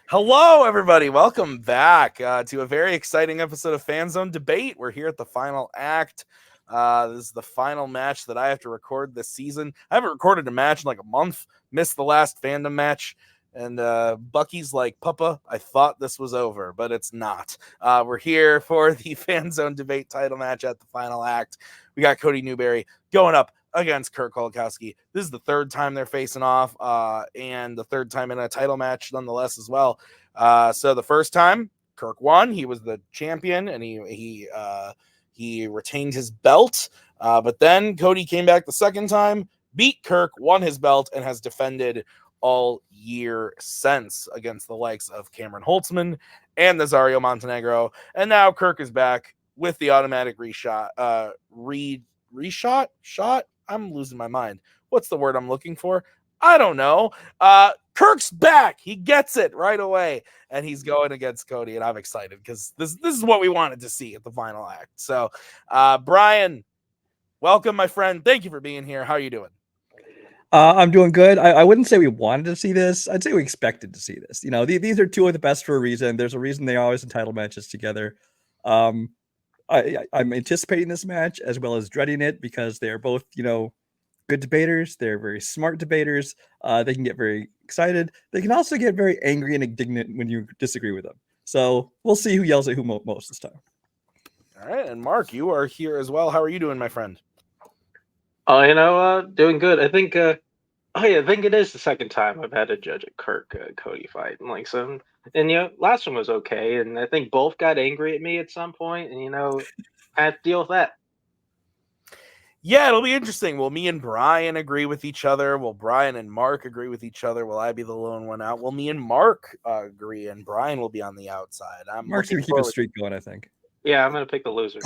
Hello, everybody. Welcome back to a very exciting episode of Fanzone Debate. We're here at the final act. This is the final match that I have to record this season. I haven't recorded a match in like a month. Missed the last Fandom match. And Bucky's like, Papa, I thought this was over, but it's not. We're here for the Fanzone Debate title match at the final act. We got Cody Newberry going up against Kirk Kowalkowski. This is the third time they're facing off, and the third time in a title match nonetheless as well. So the first time, Kirk won. He was the champion, and he retained his belt. But then Cody came back the second time, beat Kirk, won his belt, and has defended all year since against the likes of Cameron Holtzman and Nazario Montenegro. And now Kirk is back with the automatic reshot. I'm losing my mind. What's the word I'm looking for? I don't know. Kirk's back. He gets it right away. And he's going against Cody. And I'm excited because this is what we wanted to see at the final act. So, Brian, welcome, my friend. Thank you for being here. How are you doing? I'm doing good. I wouldn't say we wanted to see this. I'd say we expected to see this. You know, these are two of the best for a reason. There's a reason they always in title matches together. I'm anticipating this match as well as dreading it because they're both, good debaters. They're very smart debaters. They can get very excited. They can also get very angry and indignant when you disagree with them. So we'll see who yells at who most this time. All right. And Mark, you are here as well. How are you doing, my friend? Doing good. I think it is the second time I've had to judge a Kirk Cody fight. And last one was okay, and I think both got angry at me at some point, and I had to deal with that. Yeah, it'll be interesting. Will me and Brian agree with each other? Will Brian and Mark agree with each other? Will I be the lone one out? Will me and Mark agree, and Brian will be on the outside? Mark's going to keep a streak going, I think. Yeah, I'm going to pick the loser.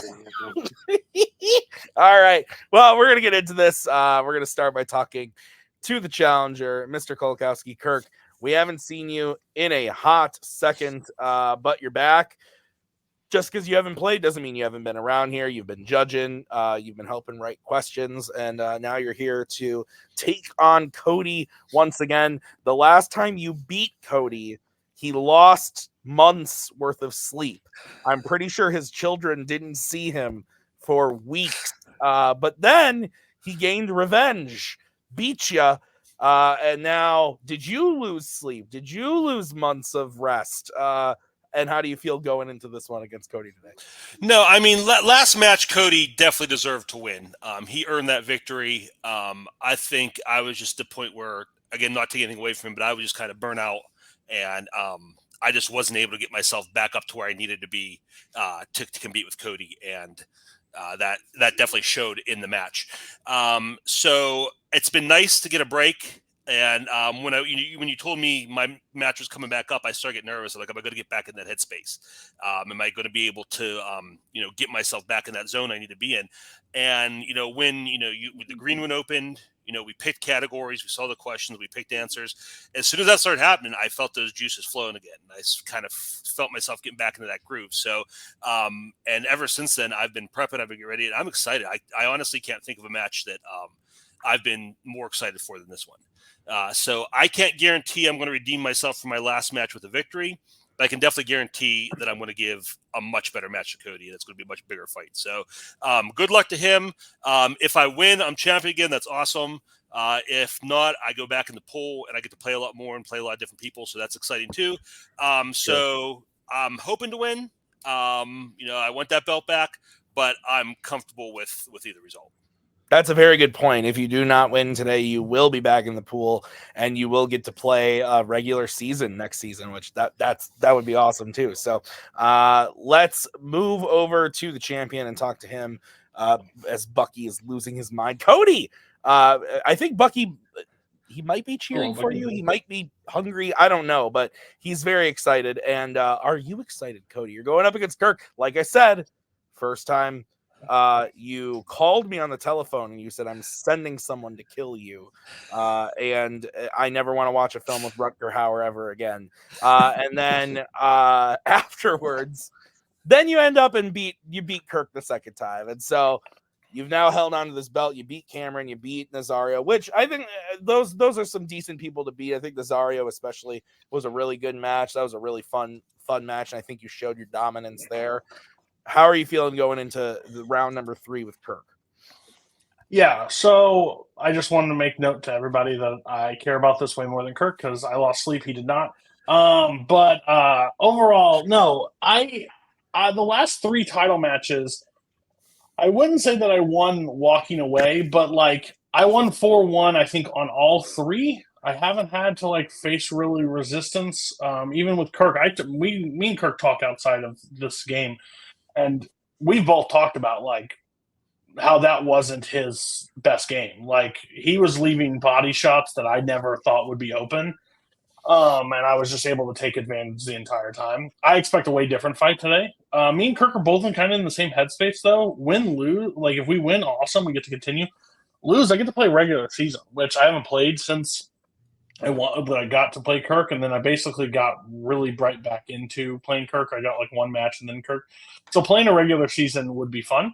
All right. Well, we're going to get into this. We're going to start by talking to the challenger, Mr. Kowalkowski. Kirk, we haven't seen you in a hot second, but you're back. Just because you haven't played doesn't mean you haven't been around here. You've been judging. You've been helping write questions. And now you're here to take on Cody once again. The last time you beat Cody, he lost months worth of sleep. I'm pretty sure his children didn't see him for weeks. But then he gained revenge, beat you. And now, did you lose sleep? Did you lose months of rest? And how do you feel going into this one against Cody today? No, I mean, last match, Cody definitely deserved to win. He earned that victory. I think I was just the point where, again, not taking anything away from him, but I was just kind of burnt out. And I just wasn't able to get myself back up to where I needed to be to compete with Cody. And that definitely showed in the match. So it's been nice to get a break. And when you told me my match was coming back up, I started getting nervous. Like, am I going to get back in that headspace? Am I going to be able to, get myself back in that zone I need to be in? And when with the green one opened, we picked categories, we saw the questions, we picked answers. As soon as that started happening, I felt those juices flowing again. I kind of felt myself getting back into that groove. So, and ever since then, I've been prepping, I've been getting ready, and I'm excited. I honestly can't think of a match that I've been more excited for than this one. So I can't guarantee I'm going to redeem myself for my last match with a victory, but I can definitely guarantee that I'm going to give a much better match to Cody, and it's going to be a much bigger fight. So good luck to him. If I win, I'm champion again. That's awesome. If not, I go back in the pool and I get to play a lot more and play a lot of different people. So that's exciting too. So I'm hoping to win. I want that belt back, but I'm comfortable with either result. That's a very good point. If you do not win today, you will be back in the pool and you will get to play a regular season next season, which that would be awesome too. So let's move over to the champion and talk to him as Bucky is losing his mind. Cody, I think Bucky, he might be cheering for you. He might be hungry. I don't know, but he's very excited. And are you excited, Cody? You're going up against Kirk. Like I said, first time. You called me on the telephone and you said, I'm sending someone to kill you. And I never want to watch a film with Rutger Hauer ever again. And then afterwards, then you end up and beat Kirk the second time. And so you've now held on to this belt. You beat Cameron, you beat Nazario, which I think those are some decent people to beat. I think Nazario especially was a really good match. That was a really fun match, and I think you showed your dominance there. How are you feeling going into the round number 3 with Kirk? Yeah, so I just wanted to make note to everybody that I care about this way more than Kirk because I lost sleep. He did not. But overall, no. I the last 3 title matches, I wouldn't say that I won walking away, but like I won 4-1. I think on all 3. I haven't had to like face really resistance. Even with Kirk, me and Kirk talk outside of this game, and we've both talked about like how that wasn't his best game. Like he was leaving body shots that I never thought would be open. And I was just able to take advantage the entire time. I expect a way different fight today. Me and Kirk are both kind of in the same headspace though. Win, lose, like if we win, awesome, we get to continue. Lose, I get to play regular season, which I haven't played since I got to play Kirk, and then I basically got really bright back into playing Kirk. I got like 1 match and then Kirk. So playing a regular season would be fun.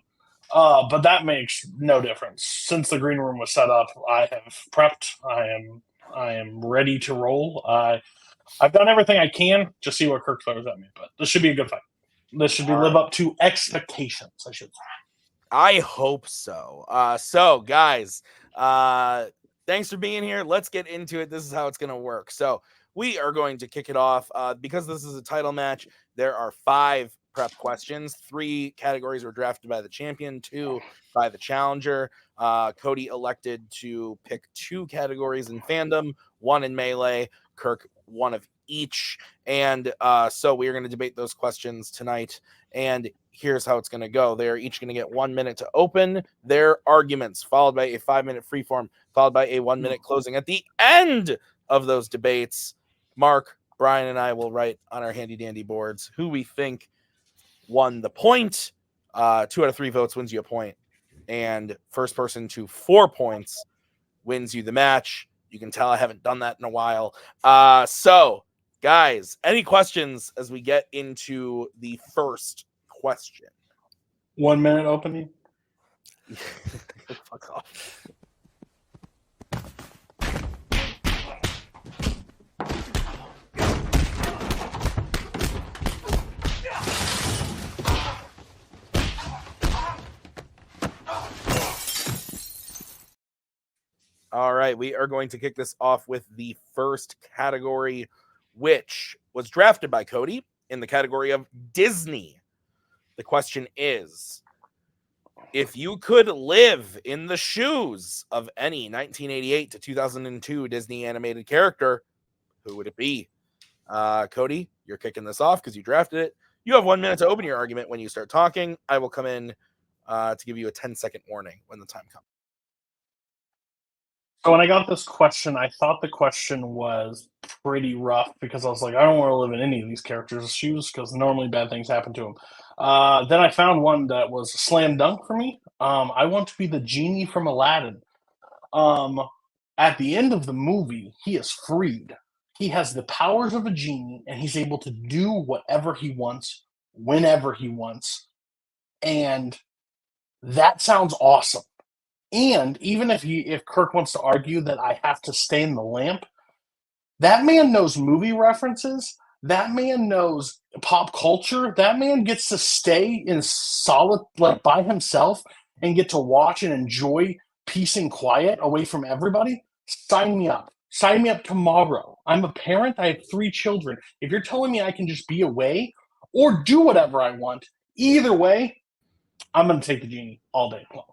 But that makes no difference. Since the green room was set up, I have prepped. I am ready to roll. I've done everything I can. Just see what Kirk throws at me. But this should be a good fight. This should live up to expectations, I should say. I hope so. So guys, thanks for being here. Let's get into it. This is how it's going to work. So we are going to kick it off. Because this is a title match, there are 5 prep questions. 3 categories were drafted by the champion, 2 by the challenger. Cody elected to pick 2 categories in fandom, 1 in melee. Kirk, 1 of each. And so we are going to debate those questions tonight. And here's how it's going to go. They're each going to get 1 minute to open their arguments, followed by a 5-minute freeform, followed by a 1-minute closing. At the end of those debates, Mark, Brian, and I will write on our handy dandy boards who we think won the point. 2 out of 3 votes wins you a point, and first person to 4 points wins you the match. You can tell I haven't done that in a while. So guys, any questions as we get into the first question? 1 minute opening. Fuck off. All right, we are going to kick this off with the first category, which was drafted by Cody in the category of Disney. The question is, if you could live in the shoes of any 1988 to 2002 Disney animated character, who would it be? Cody, you're kicking this off because you drafted it. You have 1 minute to open your argument. When you start talking, I will come in to give you a 10-second warning when the time comes. So when I got this question, I thought the question was pretty rough because I was like, I don't want to live in any of these characters' shoes because normally bad things happen to them. Then I found one that was a slam dunk for me. I want to be the genie from Aladdin. At the end of the movie, he is freed. He has the powers of a genie, and he's able to do whatever he wants, whenever he wants. And that sounds awesome. And even if Kirk wants to argue that I have to stay in the lamp, that man knows movie references. That man knows pop culture. That man gets to stay in solid, like by himself, and get to watch and enjoy peace and quiet away from everybody. Sign me up. Sign me up tomorrow. I'm a parent. I have 3 children. If you're telling me I can just be away or do whatever I want, either way, I'm going to take the genie all day long.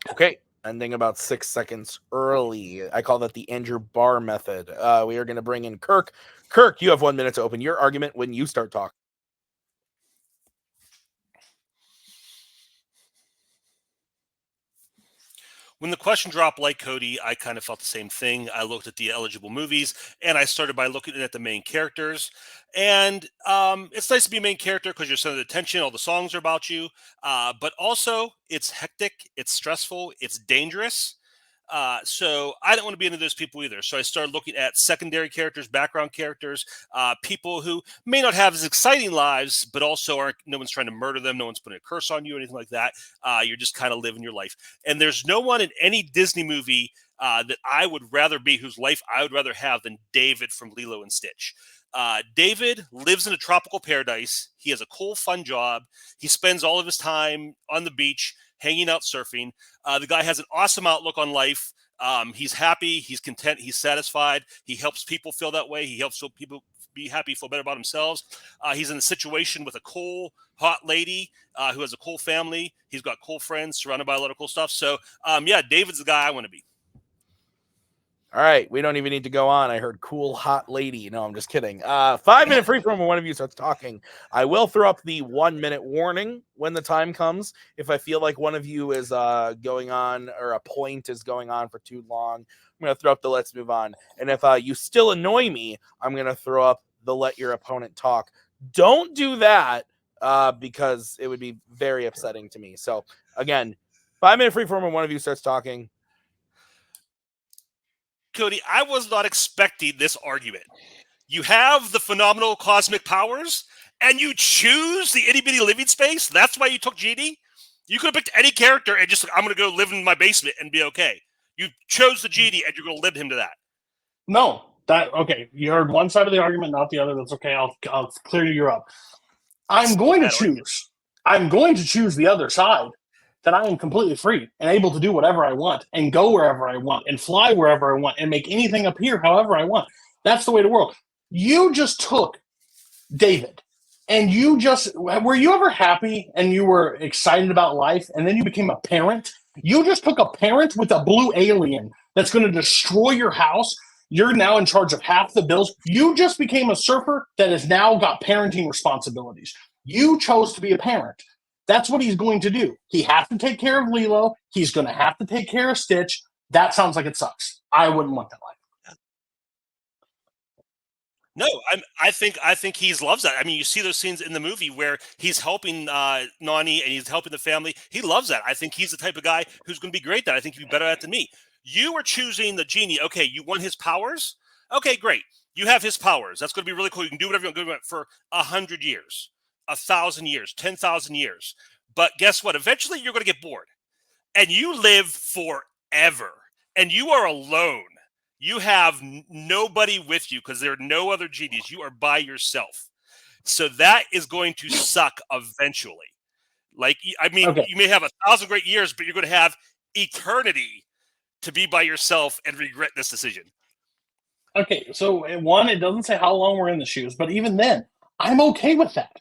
Okay, ending about 6 seconds early. I call that the Andrew Barr method. We are going to bring in Kirk. Kirk, you have 1 minute to open your argument when you start talking. When the question dropped, like Cody, I kind of felt the same thing. I looked at the eligible movies, and I started by looking at the main characters. And it's nice to be a main character because you're center of attention. All the songs are about you. But also, it's hectic, it's stressful, it's dangerous. So I don't want to be into those people either. So I started looking at secondary characters, background characters, people who may not have as exciting lives, but also aren't. No one's trying to murder them. No one's putting a curse on you, or anything like that. You're just kind of living your life. And there's no one in any Disney movie that I would rather be, whose life I would rather have, than David from Lilo and Stitch. David lives in a tropical paradise. He has a cool, fun job. He spends all of his time on the beach, hanging out, surfing. The guy has an awesome outlook on life. He's happy. He's content. He's satisfied. He helps people feel that way. He helps people be happy, feel better about themselves. He's in a situation with a cool, hot lady who has a cool family. He's got cool friends, surrounded by a lot of cool stuff. So, yeah, David's the guy I want to be. All right, we don't even need to go on. I heard cool, hot lady. No, I'm just kidding. 5-minute free from when one of you starts talking. I will throw up the 1-minute warning when the time comes. If I feel like one of you is going on, or a point is going on for too long, I'm going to throw up the let's move on. And if you still annoy me, I'm going to throw up the let your opponent talk. Don't do that because it would be very upsetting to me. So, again, 5-minute free from when one of you starts talking. Cody, I was not expecting this argument. You have the phenomenal cosmic powers, and you choose the itty-bitty living space? That's why you took Genie? You could have picked any character and just, I'm going to go live in my basement and be okay. You chose the Genie, and you're going to limit him to that. No. Okay, you heard one side of the argument, not the other. That's okay. I'll clear you up. I'm going to choose the other side. That I am completely free and able to do whatever I want and go wherever I want and fly wherever I want and make anything appear however I want. That's the way to the world. You just took David and were you ever happy and you were excited about life and then you became a parent? You just took a parent with a blue alien that's going to destroy your house. You're now in charge of half the bills. You just became a surfer that has now got parenting responsibilities. You chose to be a parent. That's what he's going to do. He has to take care of Lilo. He's going to have to take care of Stitch. That sounds like it sucks. I wouldn't want that life. No, I think he loves that. I mean, you see those scenes in the movie where he's helping Nani and he's helping the family. He loves that. I think he's the type of guy who's going to be great at that. I think he'd be better at it than me. You were choosing the Genie. Okay, you want his powers? Okay, great. You have his powers. That's going to be really cool. You can do whatever you want for 100 years. 1,000 years, 10,000 years. But guess what? Eventually you're going to get bored and you live forever and you are alone. You have nobody with you because there are no other genies. You are by yourself. So that is going to suck eventually. Like, I mean, okay. You may have 1,000 great years, but you're going to have eternity to be by yourself and regret this decision. Okay. So one, it doesn't say how long we're in the shoes, but even then I'm okay with that.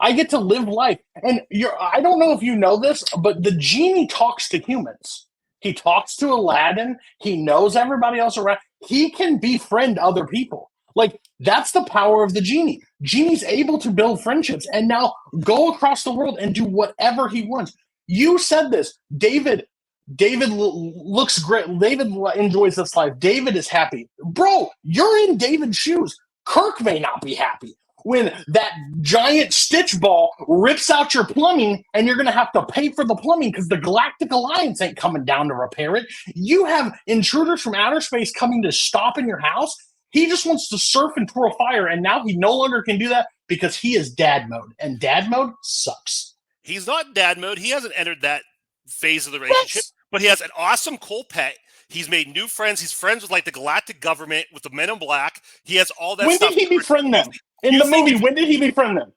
I get to live life. And I don't know if you know this, but the Genie talks to humans. He talks to Aladdin. He knows everybody else around. He can befriend other people. Like, that's the power of the Genie. Genie's able to build friendships and now go across the world and do whatever he wants. You said this. David looks great. David enjoys this life. David is happy. Bro, you're in David's shoes. Kirk may not be happy. When that giant Stitch ball rips out your plumbing and you're going to have to pay for the plumbing because the Galactic Alliance ain't coming down to repair it. You have intruders from outer space coming to stop in your house. He just wants to surf and twirl fire, and now he no longer can do that because he is dad mode, and dad mode sucks. He's not dad mode. He hasn't entered that phase of the relationship, but he has an awesome cool pet. He's made new friends. He's friends with like the galactic government, with the Men in Black. He has all that stuff. When did he befriend them? In the movie, when did he befriend them?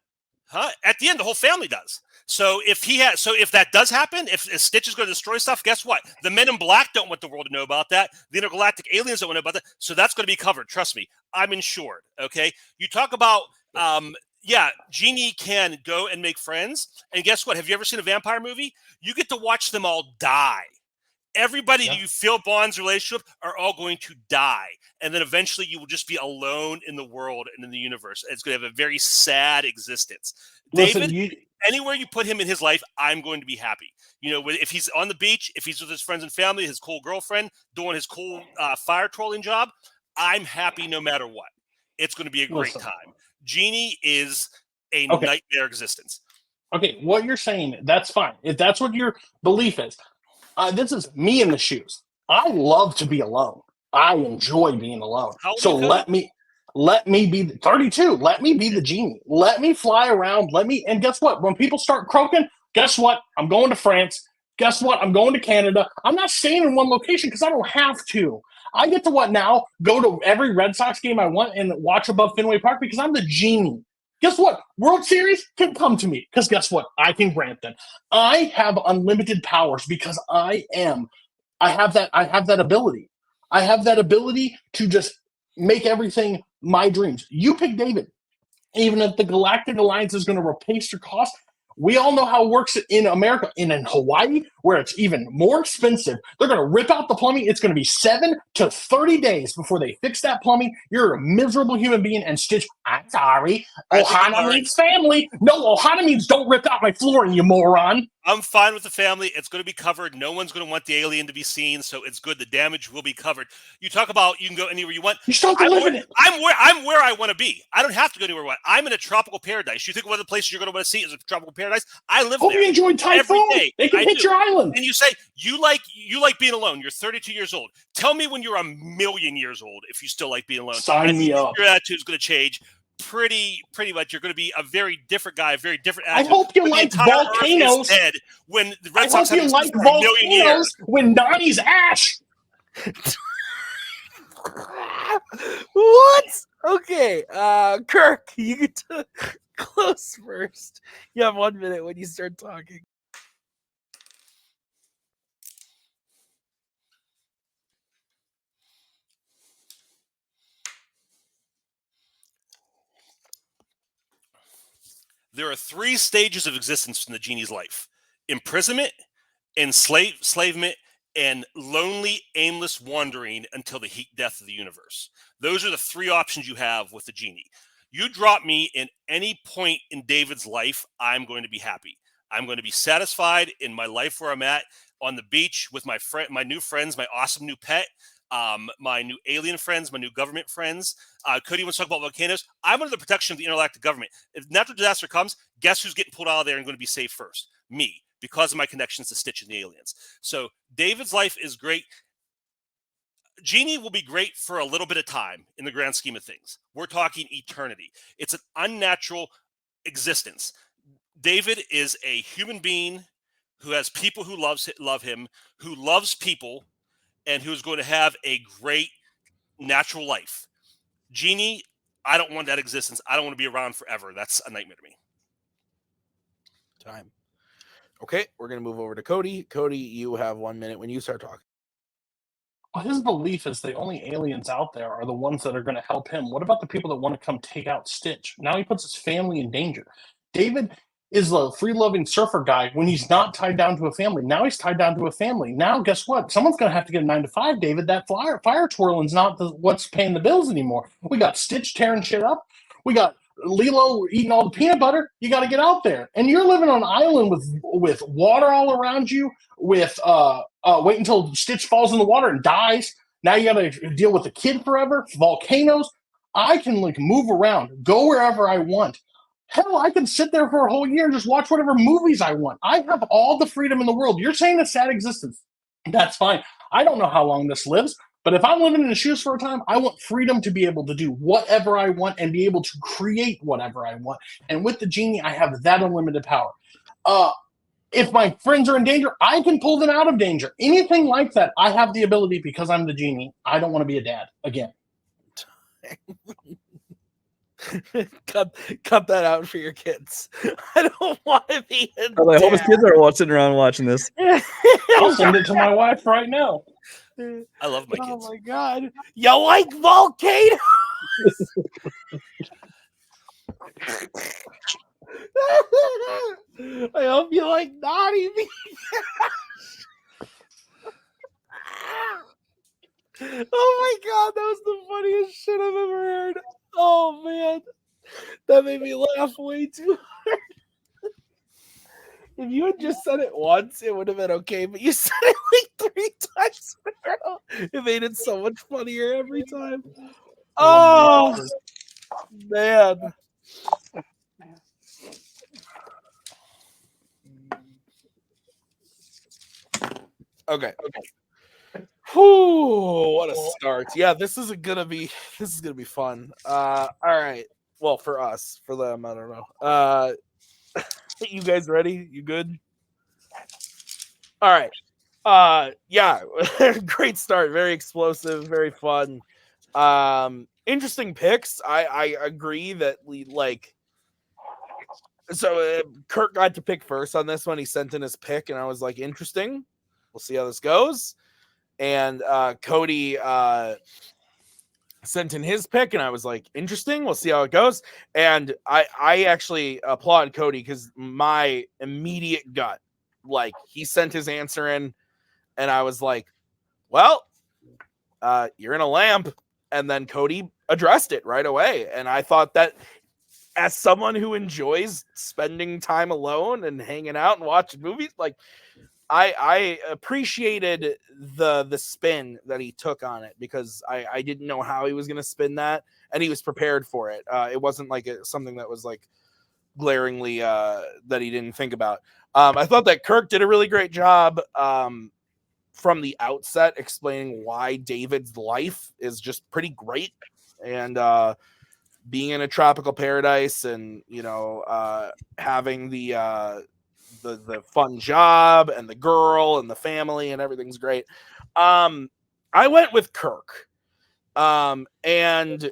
At the end, the whole family does. So if that does happen, if Stitch is going to destroy stuff, guess what? The Men in Black don't want the world to know about that. The intergalactic aliens don't want to know about that. So that's going to be covered. Trust me, I'm insured. Okay. You talk about, Genie can go and make friends. And guess what? Have you ever seen a vampire movie? You get to watch them all die. Everybody that you feel bonds relationship are all going to die. And then eventually you will just be alone in the world and in the universe. It's going to have a very sad existence. Listen, David, anywhere you put him in his life, I'm going to be happy. You know, if he's on the beach, if he's with his friends and family, his cool girlfriend, doing his cool fire trolling job, I'm happy no matter what. It's going to be a great time. Genie is a nightmare existence. Okay, what you're saying, that's fine. If that's what your belief is. This is me in the shoes. I love to be alone. I enjoy being alone. How old So are you, let me be 32. Let me be the genie. Let me fly around. And guess what? When people start croaking, guess what? I'm going to France. Guess what? I'm going to Canada. I'm not staying in one location because I don't have to. I get to go to every Red Sox game I want and watch above Fenway Park because I'm the genie. Guess what? World Series can come to me because guess what? I can grant them. I have unlimited powers because I have that ability. I have that ability to just make everything my dreams. You pick David. Even if the Galactic Alliance is going to replace your cost, we all know how it works in America. And in Hawaii, where it's even more expensive, they're going to rip out the plumbing. It's going to be 7 to 30 days before they fix that plumbing. You're a miserable human being. And Stitch, I'm sorry. Ohana means family. No, Ohana means don't rip out my flooring, you moron. I'm fine with the family. It's going to be covered. No one's going to want the alien to be seen, so it's good. The damage will be covered. You talk about you can go anywhere you want. You still have to live in it. I'm where I want to be. I don't have to go anywhere I want. I'm in a tropical paradise. You think one of the places you're going to want to see is a tropical paradise? I live Hope there. you enjoyed Typhoon. Every day. They can hit your island. And you say you like being alone. You're 32 years old. Tell me when you're a million years old if you still like being alone. Sign me up. Your attitude is going to change. Pretty much, you're going to be a very different guy, a very different attitude. I hope you like volcanoes. Dead when the Red I Sox hope you like volcanoes when Donnie's ash. What? Okay, Kirk, you get to close first. You have 1 minute when you start talking. There are 3 stages of existence in the genie's life: imprisonment, enslavement, and lonely, aimless wandering until the heat death of the universe. Those are the 3 options you have with the genie. You drop me in any point in David's life, I'm going to be happy. I'm going to be satisfied in my life where I'm at, on the beach with my new friends, my awesome new pet, my new alien friends, my new government friends. Cody wants to talk about volcanoes. I'm under the protection of the intergalactic government. If natural disaster comes, guess who's getting pulled out of there and going to be safe first? Me, because of my connections to Stitch and the aliens. So David's life is great. Genie will be great for a little bit of time in the grand scheme of things. We're talking eternity. It's an unnatural existence. David is a human being who has people who love him, who loves people, and who's going to have a great natural life. Genie, I don't want that existence. I don't want to be around forever. That's a nightmare to me. Time. Okay, we're going to move over to Cody. Cody, you have 1 minute when you start talking. Well, his belief is the only aliens out there are the ones that are going to help him. What about the people that want to come take out Stitch? Now he puts his family in danger. David is the free-loving surfer guy when he's not tied down to a family. Now he's tied down to a family. Now, guess what? Someone's going to have to get a 9 to 5, David. That fire twirling's not what's paying the bills anymore. We got Stitch tearing shit up. We got Lilo eating all the peanut butter. You got to get out there. And you're living on an island with water all around you, with wait until Stitch falls in the water and dies. Now you got to deal with the kid forever. Volcanoes. I can move around, go wherever I want. Hell, I can sit there for a whole year and just watch whatever movies I want. I have all the freedom in the world. You're saying a sad existence. That's fine. I don't know how long this lives, but if I'm living in the shoes for a time, I want freedom to be able to do whatever I want and be able to create whatever I want. And with the genie, I have that unlimited power. If my friends are in danger, I can pull them out of danger. Anything like that, I have the ability because I'm the genie. I don't want to be a dad again. cut that out for your kids. I don't want to be a I hope his kids are sitting around watching this. I'll send it to my wife right now. I love my kids. Oh my god. You like volcanoes? I hope you like naughty me. Oh my god, that was the funniest shit I've ever heard. Oh man, that made me laugh way too hard. If you had just said it once, it would have been okay, but you said it like 3 times in a row. It made it so much funnier every time. Oh man. Okay. Whew, what a start. Yeah, this is gonna be fun. All right. Well, for us, for them, I don't know. You guys ready? You good? All right. Yeah, great start. Very explosive, very fun. Interesting picks. I agree that we like. So Kirk got to pick first on this one. He sent in his pick, and I was like, interesting. We'll see how this goes. And Cody sent in his pick, and I was like, interesting. We'll see how it goes. And I actually applaud Cody because my immediate gut, like, he sent his answer in, and I was like, well, you're in a lamp. And then Cody addressed it right away. And I thought that as someone who enjoys spending time alone and hanging out and watching movies, like, I appreciated the spin that he took on it, because I didn't know how he was going to spin that, and he was prepared for it. It wasn't like something that was like glaringly that he didn't think about. I thought that Kirk did a really great job from the outset explaining why David's life is just pretty great, and being in a tropical paradise, and having the fun job and the girl and the family and everything's great. I went with Kirk. And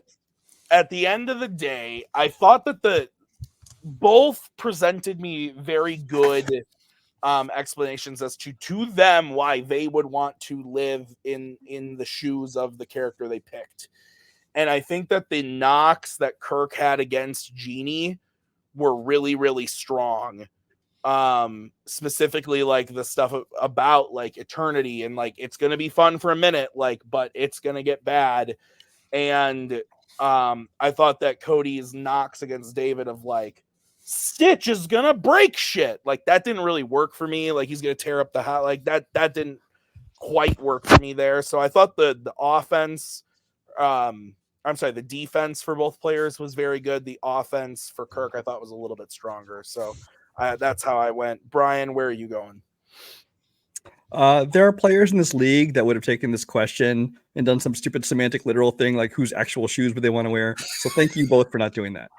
at the end of the day, I thought that both presented me very good explanations as to them why they would want to live in the shoes of the character they picked. And I think that the knocks that Kirk had against Genie were really, really strong. Specifically, like, the stuff about like eternity, and like it's gonna be fun for a minute, like, but it's gonna get bad. And I thought that Cody's knocks against David of like, Stitch is gonna break shit, like, that didn't really work for me. Like, he's gonna tear up the house, like that didn't quite work for me there. So I thought the offense, the defense for both players was very good. The offense for Kirk, I thought, was a little bit stronger. So that's how I went. Brian, where are you going? There are players in this league that would have taken this question and done some stupid semantic literal thing, like whose actual shoes would they want to wear. So thank you both for not doing that.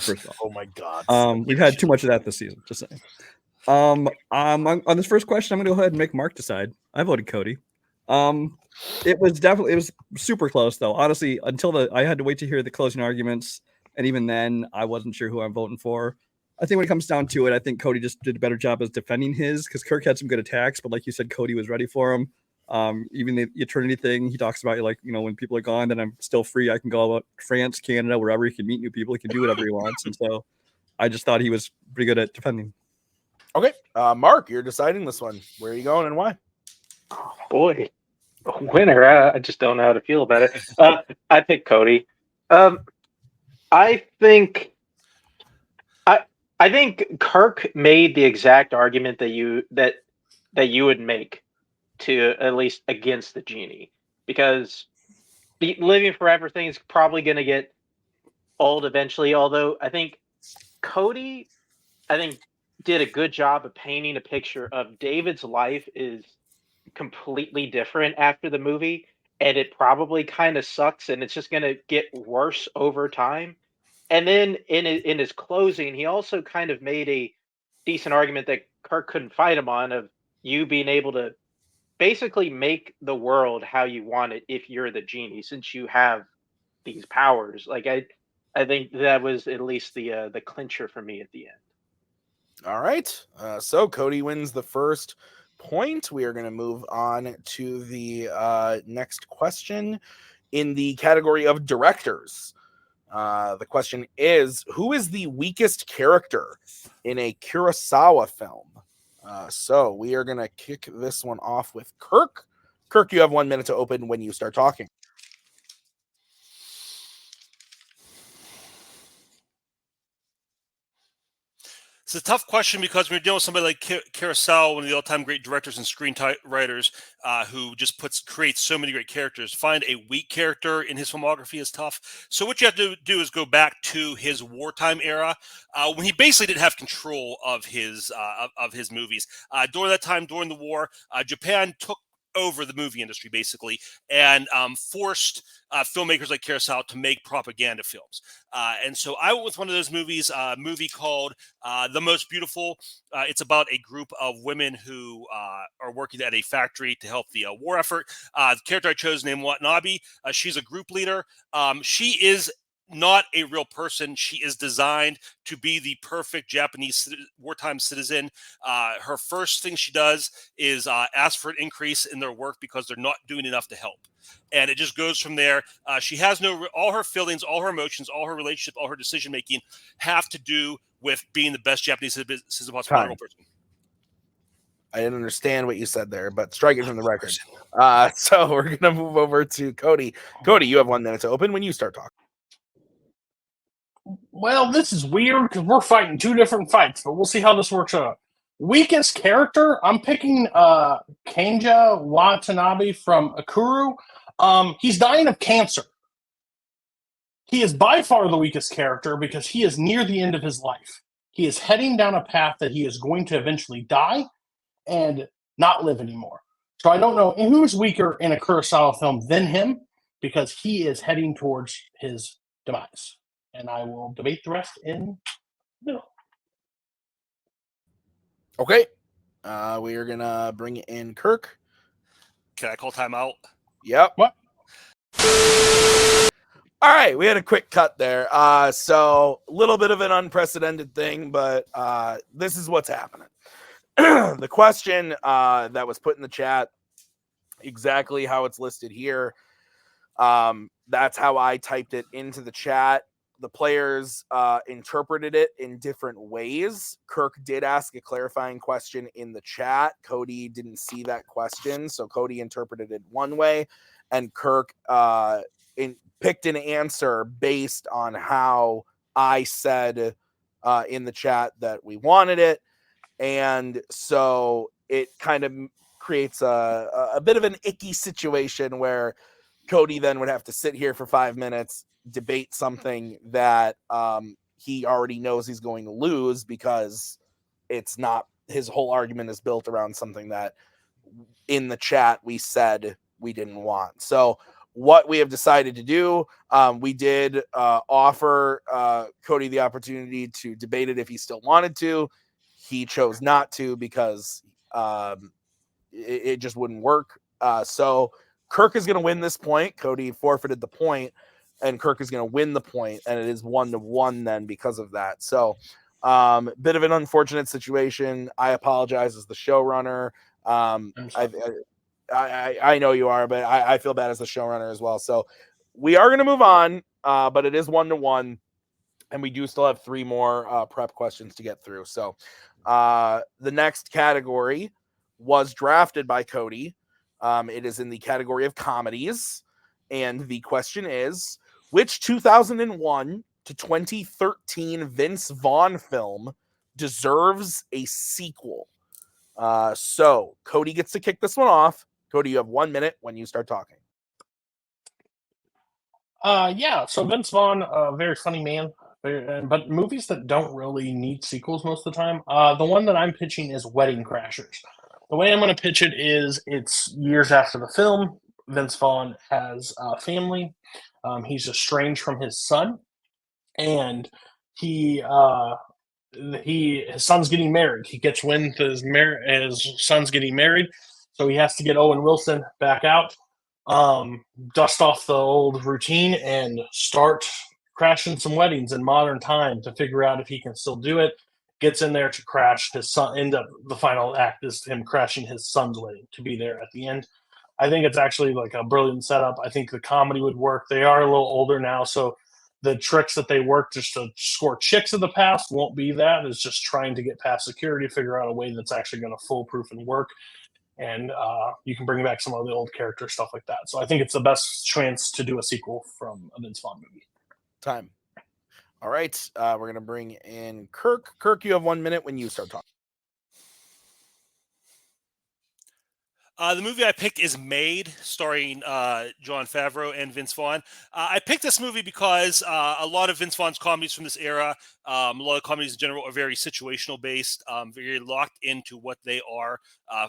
First of all, oh my god, we've had too much of that this season. Just saying. On this first question, I'm gonna go ahead and make Mark decide. I voted Cody. It was super close though. Honestly, until I had to wait to hear the closing arguments, and even then, I wasn't sure who I'm voting for. I think when it comes down to it, I think Cody just did a better job as defending his, because Kirk had some good attacks, but like you said, Cody was ready for him. Even the eternity thing, he talks about, like, when people are gone, then I'm still free. I can go out France, Canada, wherever he can meet new people. He can do whatever he wants. And so I just thought he was pretty good at defending. Okay. Mark, you're deciding this one. Where are you going and why? Oh, boy. A winner. I just don't know how to feel about it. I picked Cody. I think Kirk made the exact argument that you would make to, at least against the Genie, because the living forever thing is probably going to get old eventually. Although I think Cody, did a good job of painting a picture of David's life is completely different after the movie, and it probably kind of sucks, and it's just going to get worse over time. And then in his closing, he also kind of made a decent argument that Kirk couldn't fight him on, of you being able to basically make the world how you want it if you're the Genie, since you have these powers. Like, I think that was at least the clincher for me at the end. All right. So Cody wins the first point. We are going to move on to the next question in the category of directors. The question is, who is the weakest character in a Kurosawa film? So we are going to kick this one off with Kirk. Kirk, you have 1 minute to open when you start talking. It's a tough question, because when you're dealing with somebody like Kurosawa, one of the all-time great directors and screenwriters, who just creates so many great characters, find a weak character in his filmography is tough. So what you have to do is go back to his wartime era, when he basically didn't have control of his movies. During that time, during the war, Japan took over the movie industry, basically, and forced filmmakers like Kurosawa to make propaganda films. And so I went with one of those movies, a movie called The Most Beautiful. It's about a group of women who are working at a factory to help the war effort. The character I chose named Watanabe. She's a group leader. She is not a real person. She is designed to be the perfect Japanese wartime citizen. Her first thing she does is ask for an increase in their work because they're not doing enough to help. And it just goes from there. She has all her feelings, all her emotions, all her relationship, all her decision making have to do with being the best Japanese citizen possible, real person. I didn't understand what you said there, but strike it from the record. So we're gonna move over to Cody. Cody, you have 1 minute to open when you start talking. Well, this is weird because we're fighting two different fights, but we'll see how this works out. Weakest character, I'm picking Kanja Watanabe from Akuru. He's dying of cancer. He is by far the weakest character because he is near the end of his life. He is heading down a path that he is going to eventually die and not live anymore. So I don't know who's weaker in a Kurosawa film than him because he is heading towards his demise. And I will debate the rest in the middle. Okay. We are gonna bring in Kirk. Can I call timeout? Yep. What? All right, we had a quick cut there. So a little bit of an unprecedented thing, but this is what's happening. The question that was put in the chat, exactly how it's listed here. That's how I typed it into the chat. The players interpreted it in different ways. Kirk did ask a clarifying question in the chat. Cody didn't see that question, so Cody interpreted it one way, and Kirk picked an answer based on how I said in the chat that we wanted it. And so it kind of creates a bit of an icky situation where Cody then would have to sit here for 5 minutes, debate something that he already knows he's going to lose because it's not, his whole argument is built around something that in the chat we said we didn't want. So what we have decided to do, we did offer Cody the opportunity to debate it if he still wanted to. He chose not to because it just wouldn't work. So Kirk is going to win this point. Cody forfeited the point, and Kirk is going to win the point, and it is 1-1 then because of that. So bit of an unfortunate situation. I apologize as the showrunner. I know you are, but I feel bad as the showrunner as well. So we are going to move on, but it is 1-1, and we do still have 3 more prep questions to get through. So the next category was drafted by Cody. It is in the category of comedies, and the question is, which 2001 to 2013 Vince Vaughn film deserves a sequel? So Cody gets to kick this one off. Cody, you have 1 minute when you start talking. Yeah, so Vince Vaughn, very funny man, but movies that don't really need sequels most of the time. The one that I'm pitching is Wedding Crashers. The way I'm going to pitch it is it's years after the film. Vince Vaughn has a family. He's estranged from his son, and his son's getting married. He gets wind that his son's getting married, so he has to get Owen Wilson back out, dust off the old routine, and start crashing some weddings in modern time to figure out if he can still do it. Gets in there to crash his son. End up the final act is him crashing his son's wedding to be there at the end. I think it's actually like a brilliant setup. I think the comedy would work. They are a little older now, so the tricks that they work just to score chicks of the past won't be that. It's just trying to get past security, figure out a way that's actually going to foolproof and work. And you can bring back some of the old character stuff like that. So I think it's the best chance to do a sequel from a Vince Vaughn movie. Time. All right. We're going to bring in Kirk. Kirk, you have 1 minute when you start talking. The movie I picked is Made, starring Jon Favreau and Vince Vaughn. I picked this movie because a lot of Vince Vaughn's comedies from this era, a lot of comedies in general, are very situational based, very locked into what they are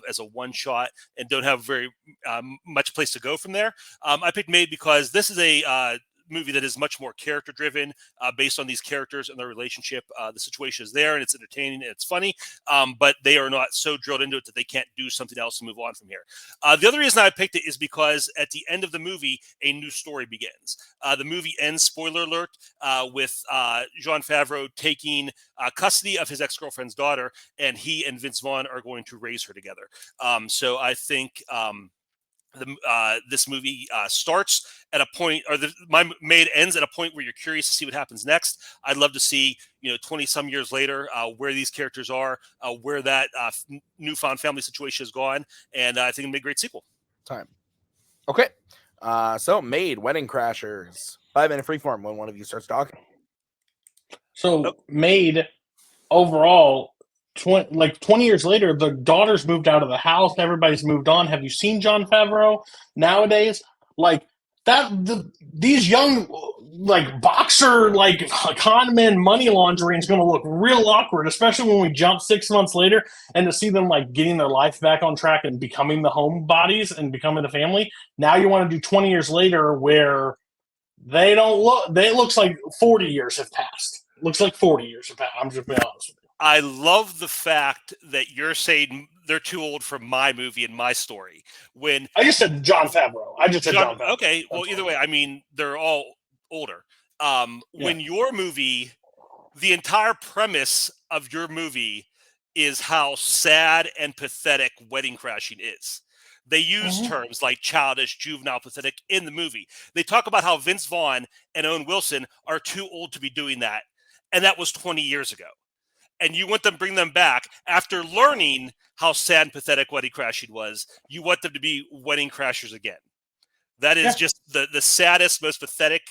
as a one shot, and don't have very much place to go from there. I picked Made because this is a movie that is much more character driven, based on these characters and their relationship. The situation is there and it's entertaining and it's funny, but they are not so drilled into it that they can't do something else and move on from here. The other reason I picked it is because at the end of the movie, a new story begins. The movie ends, spoiler alert, with Jon Favreau taking custody of his ex-girlfriend's daughter, and he and Vince Vaughn are going to raise her together. So I think this movie starts at a point, or my Made ends at a point where you're curious to see what happens next. I'd love to see, 20 some years later, where these characters are, where that newfound family situation has gone, and I think it'll be a great sequel. Time. Okay. So Made, Wedding Crashers, 5-minute freeform when one of you starts talking. So Made, overall, 20 years later, the daughter's moved out of the house. Everybody's moved on. Have you seen Jon Favreau nowadays? Like that, these young, boxer, con men money laundering is going to look real awkward, especially when we jump 6 months later and to see them getting their life back on track and becoming the homebodies and becoming the family. Now you want to do 20 years later where they don't look. It looks like 40 years have passed. Looks like 40 years have passed. I'm just being honest with you. I love the fact that you're saying they're too old for my movie and my story. When I just said Jon Favreau. Jon Favreau. Okay, well, either way, I mean, they're all older. When your movie, the entire premise of your movie is how sad and pathetic Wedding Crashing is. They use terms like childish, juvenile, pathetic in the movie. They talk about how Vince Vaughn and Owen Wilson are too old to be doing that. And that was 20 years ago. And you want them to bring them back after learning how sad and pathetic Wedding Crashing was. You want them to be Wedding Crashers again. That is just the saddest, most pathetic,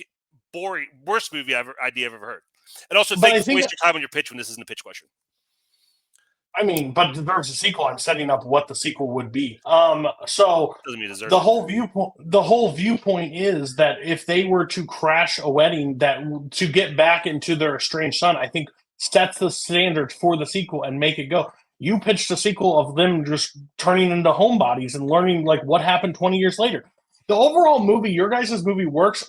boring, worst movie idea I've ever heard. And also, thank you for wasting your time on your pitch when this isn't a pitch question. I mean, but there's a sequel. I'm setting up what the sequel would be. So the whole viewpoint is that if they were to crash a wedding, that to get back into their estranged son, I think sets the standard for the sequel and make it go. You pitched a sequel of them just turning into homebodies and learning what happened 20 years later. The overall movie, your guys' movie works.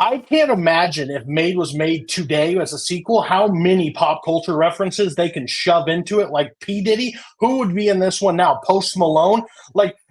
I can't imagine if Made was made today as a sequel, how many pop culture references they can shove into it. Like P. Diddy, who would be in this one now? Post Malone.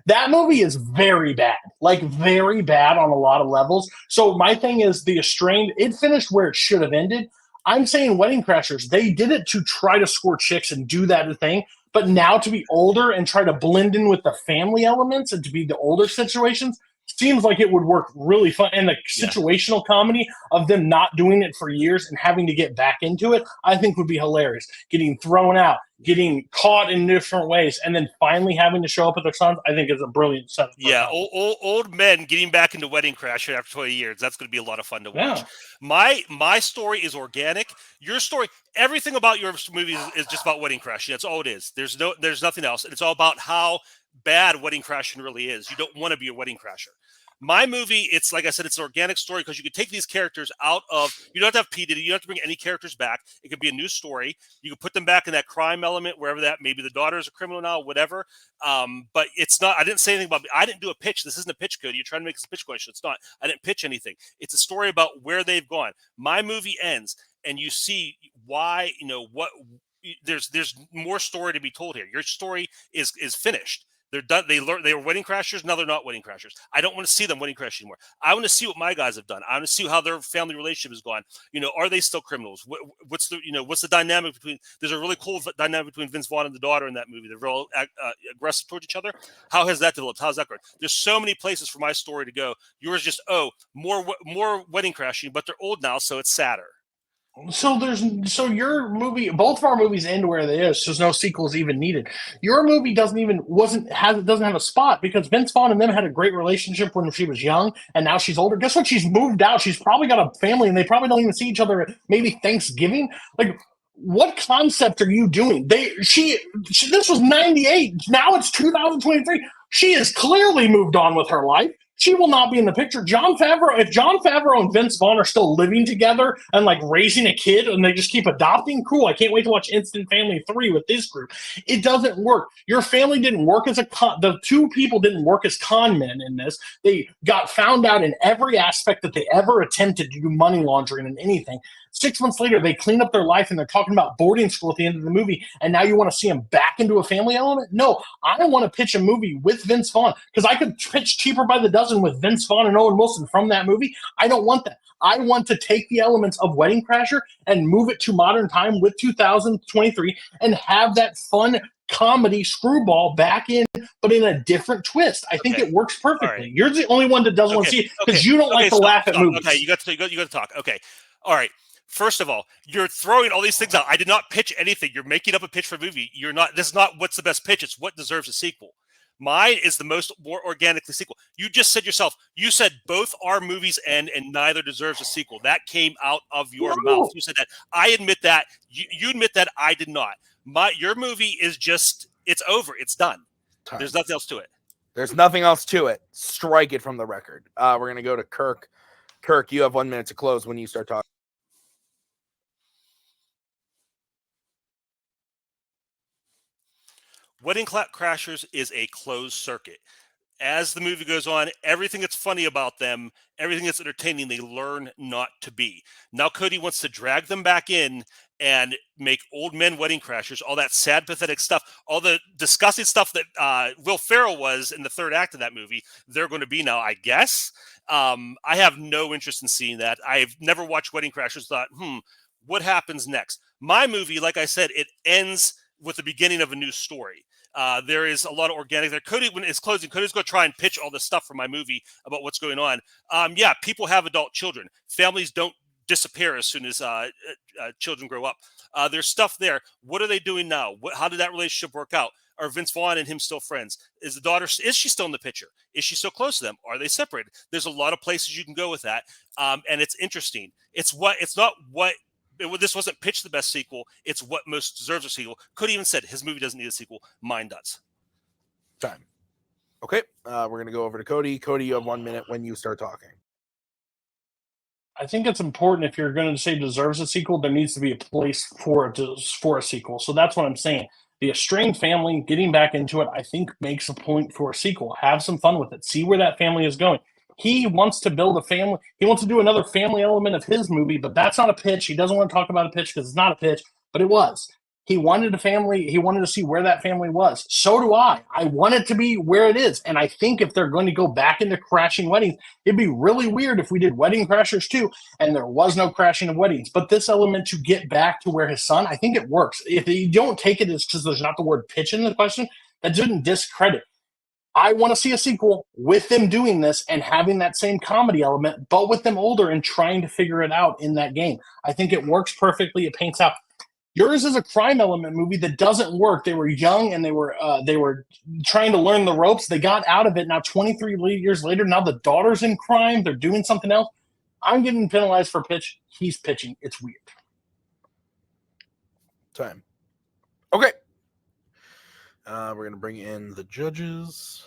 That movie is very bad. Very bad on a lot of levels. So my thing is the estranged, it finished where it should have ended. I'm saying Wedding Crashers, they did it to try to score chicks and do that thing, but now to be older and try to blend in with the family elements and to be the older situations seems like it would work really fun. And the situational comedy of them not doing it for years and having to get back into it, I think would be hilarious. Getting thrown out, getting caught in different ways, and then finally having to show up with their sons, I think is a brilliant setup. Yeah, old men getting back into Wedding Crasher after 20 years. That's going to be a lot of fun to watch. Yeah. My story is organic. Your story, everything about your movie is just about Wedding Crashing. That's all it is. There's nothing else. And it's all about how bad Wedding Crashing really is. You don't want to be a Wedding Crasher. My movie, it's like I said, it's an organic story because you can take these characters out of, you don't have to have P. Diddy, you don't have to bring any characters back. It could be a new story. You can put them back in that crime element, wherever that, maybe the daughter is a criminal now, whatever. But it's not, I didn't say anything about, I didn't do a pitch. This isn't a pitch code. You're trying to make this a pitch question. It's not. I didn't pitch anything. It's a story about where they've gone. My movie ends and you see why, what, there's more story to be told here. Your story is finished. They're done. They were Wedding Crashers. Now they're not Wedding Crashers. I don't want to see them Wedding Crashers anymore. I want to see what my guys have done. I want to see how their family relationship has gone. Are they still criminals? What's the dynamic between? There's a really cool dynamic between Vince Vaughn and the daughter in that movie. They're real aggressive towards each other. How has that developed? How's that going? There's so many places for my story to go. Yours just more Wedding Crashing, but they're old now, so it's sadder. So your movie, both of our movies end where they is. So there's no sequels even needed. Your movie doesn't have a spot because Vince Vaughn and them had a great relationship when she was young, and now she's older. Guess what? She's moved out. She's probably got a family, and they probably don't even see each other. Maybe Thanksgiving. what concept are you doing? She this was 98. Now it's 2023. She has clearly moved on with her life. She will not be in the picture. If Jon Favreau and Vince Vaughn are still living together and like raising a kid and they just keep adopting, cool. I can't wait to watch Instant Family 3 with this group. It doesn't work. Your family didn't work as the two people didn't work as con men in this. They got found out in every aspect that they ever attempted to do money laundering and anything. 6 months later, they clean up their life and they're talking about boarding school at the end of the movie. And now you want to see them back into a family element? No, I want to pitch a movie with Vince Vaughn because I could pitch Cheaper by the Dozen with Vince Vaughn and Owen Wilson from that movie. I don't want that. I want to take the elements of Wedding Crasher and move it to modern time with 2023 and have that fun comedy screwball back in, but in a different twist. I think it works perfectly. Right. You're the only one that doesn't want to see it because you don't like to laugh at movies. Okay, you got to talk. Okay, all right. First of all, you're throwing all these things out. I did not pitch anything. You're making up a pitch for a movie. You're not. This is not what's the best pitch. It's what deserves a sequel. Mine is the more organically sequel. You just said yourself. You said both our movies end and neither deserves a sequel. That came out of your mouth. You said that. I admit that. You admit that. I did not. Your movie is just. It's over. It's done. There's nothing else to it. There's nothing else to it. Strike it from the record. We're gonna go to Kirk. Kirk, you have 1 minute to close when you start talking. Wedding Crashers is a closed circuit. As the movie goes on, everything that's funny about them, everything that's entertaining, they learn not to be. Now Cody wants to drag them back in and make old men wedding crashers, all that sad, pathetic stuff, all the disgusting stuff that Will Ferrell was in the third act of that movie, they're going to be now, I guess. I have no interest in seeing that. I've never watched Wedding Crashers, thought, what happens next? My movie, like I said, it ends with the beginning of a new story. There is a lot of organic there. Cody, when it's closing, Cody's going to try and pitch all this stuff for my movie about what's going on. Yeah, people have adult children. Families don't disappear as soon as children grow up. There's stuff there. What are they doing now? How did that relationship work out? Are Vince Vaughn and him still friends? Is the daughter, is she still in the picture? Is she still close to them? Are they separated? There's a lot of places you can go with that. And it's interesting. This wasn't pitched the best sequel. It's what most deserves a sequel. Cody even said his movie doesn't need a sequel. Mine does. Time. Okay. We're going to go over to Cody. Cody, you have 1 minute when you start talking. I think it's important if you're going to say deserves a sequel, there needs to be a place for a sequel. So that's what I'm saying. The estranged family, getting back into it, I think makes a point for a sequel. Have some fun with it. See where that family is going. He wants to build a family. He wants to do another family element of his movie, but that's not a pitch. He doesn't want to talk about a pitch because it's not a pitch, but it was. He wanted a family. He wanted to see where that family was. So do I. I want it to be where it is. And I think if they're going to go back into crashing weddings, it'd be really weird if we did Wedding Crashers 2 and there was no crashing of weddings. But this element to get back to where his son, I think it works. If you don't take it, it's because there's not the word pitch in the question. That didn't discredit. I want to see a sequel with them doing this and having that same comedy element, but with them older and trying to figure it out in that game. I think it works perfectly. It paints out. Yours is a crime element movie that doesn't work. They were young and they were trying to learn the ropes. They got out of it. Now 23 years later, now the daughter's in crime. They're doing something else. I'm getting penalized for pitch. He's pitching. It's weird. Time. Okay. We're going to bring in the judges.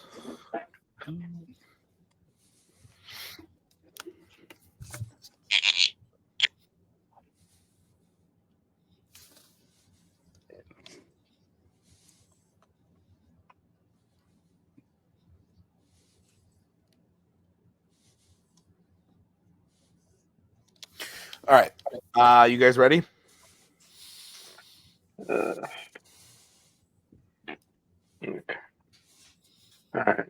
All right. You guys ready? Okay. All right.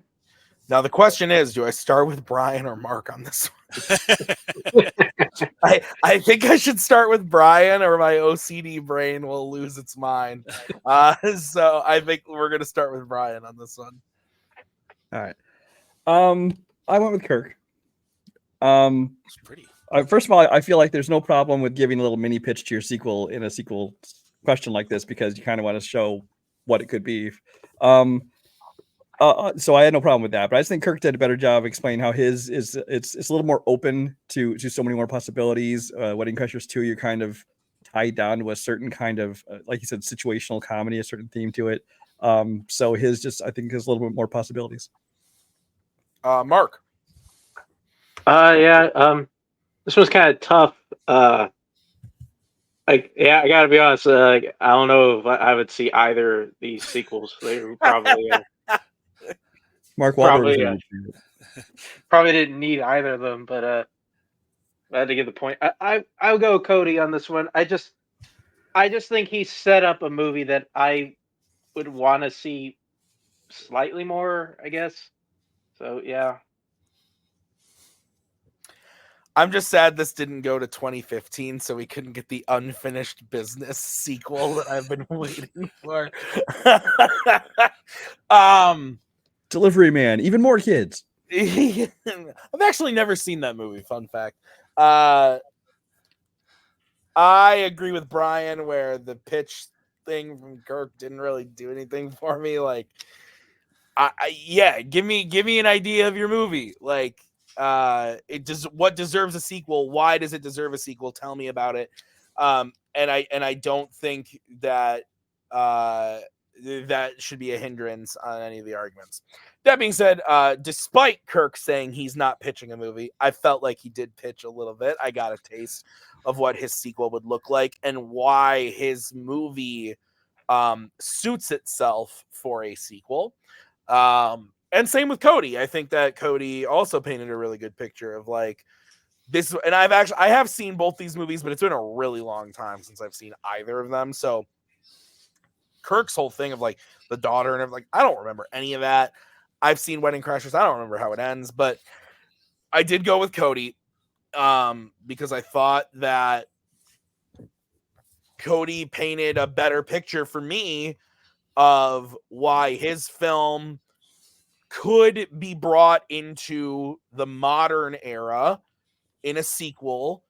Now the question is, do I start with Brian or Mark on this one? I think I should start with Brian or my OCD brain will lose its mind. So I think we're going to start with Brian on this one. All right. I went with Kirk. It's pretty. First of all, I feel like there's no problem with giving a little mini pitch to your sequel in a sequel question like this because you kind of want to show what it could be. So I had no problem with that, but I just think Kirk did a better job explaining how his is it's a little more open to so many more possibilities. Wedding Crashers 2, you're kind of tied down to a certain kind of, like you said, situational comedy, a certain theme to it. So I think has a little bit more possibilities. Mark. This was kind of tough. I gotta be honest. I don't know if I would see either these sequels. They were probably Mark Wahlberg probably didn't need either of them, but I had to give the point. I'll go Cody on this one. I just think he set up a movie that I would want to see slightly more, I guess. So yeah. I'm just sad this didn't go to 2015, so we couldn't get the Unfinished Business sequel that I've been waiting for. Delivery Man, even more kids. I've actually never seen that movie. Fun fact. I agree with Brian where the pitch thing from Kirk didn't really do anything for me. Like, give me an idea of your movie. Like, what deserves a sequel? Why does it deserve a sequel? Tell me about it. And I don't think that that should be a hindrance on any of the arguments. That being said, despite Kirk saying he's not pitching a movie, I felt like he did pitch a little bit. I got a taste of what his sequel would look like and why his movie suits itself for a sequel. And same with Cody. I think that Cody also painted a really good picture of like this. And I have seen both these movies, but it's been a really long time since I've seen either of them. So Kirk's whole thing of like the daughter and everything, I don't remember any of that. I've seen Wedding Crashers. I don't remember how it ends, but I did go with Cody because I thought that Cody painted a better picture for me of why his film could be brought into the modern era in a sequel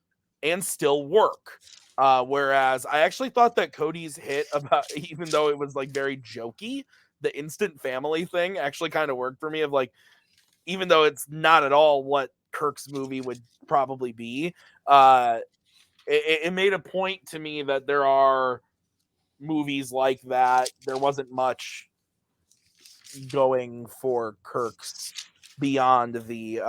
and still work. Whereas I actually thought that Cody's hit about, even though it was like very jokey, the instant family thing actually kind of worked for me of like, even though it's not at all what Kirk's movie would probably be, it made a point to me that there are movies like that. There wasn't much going for Kirk's beyond the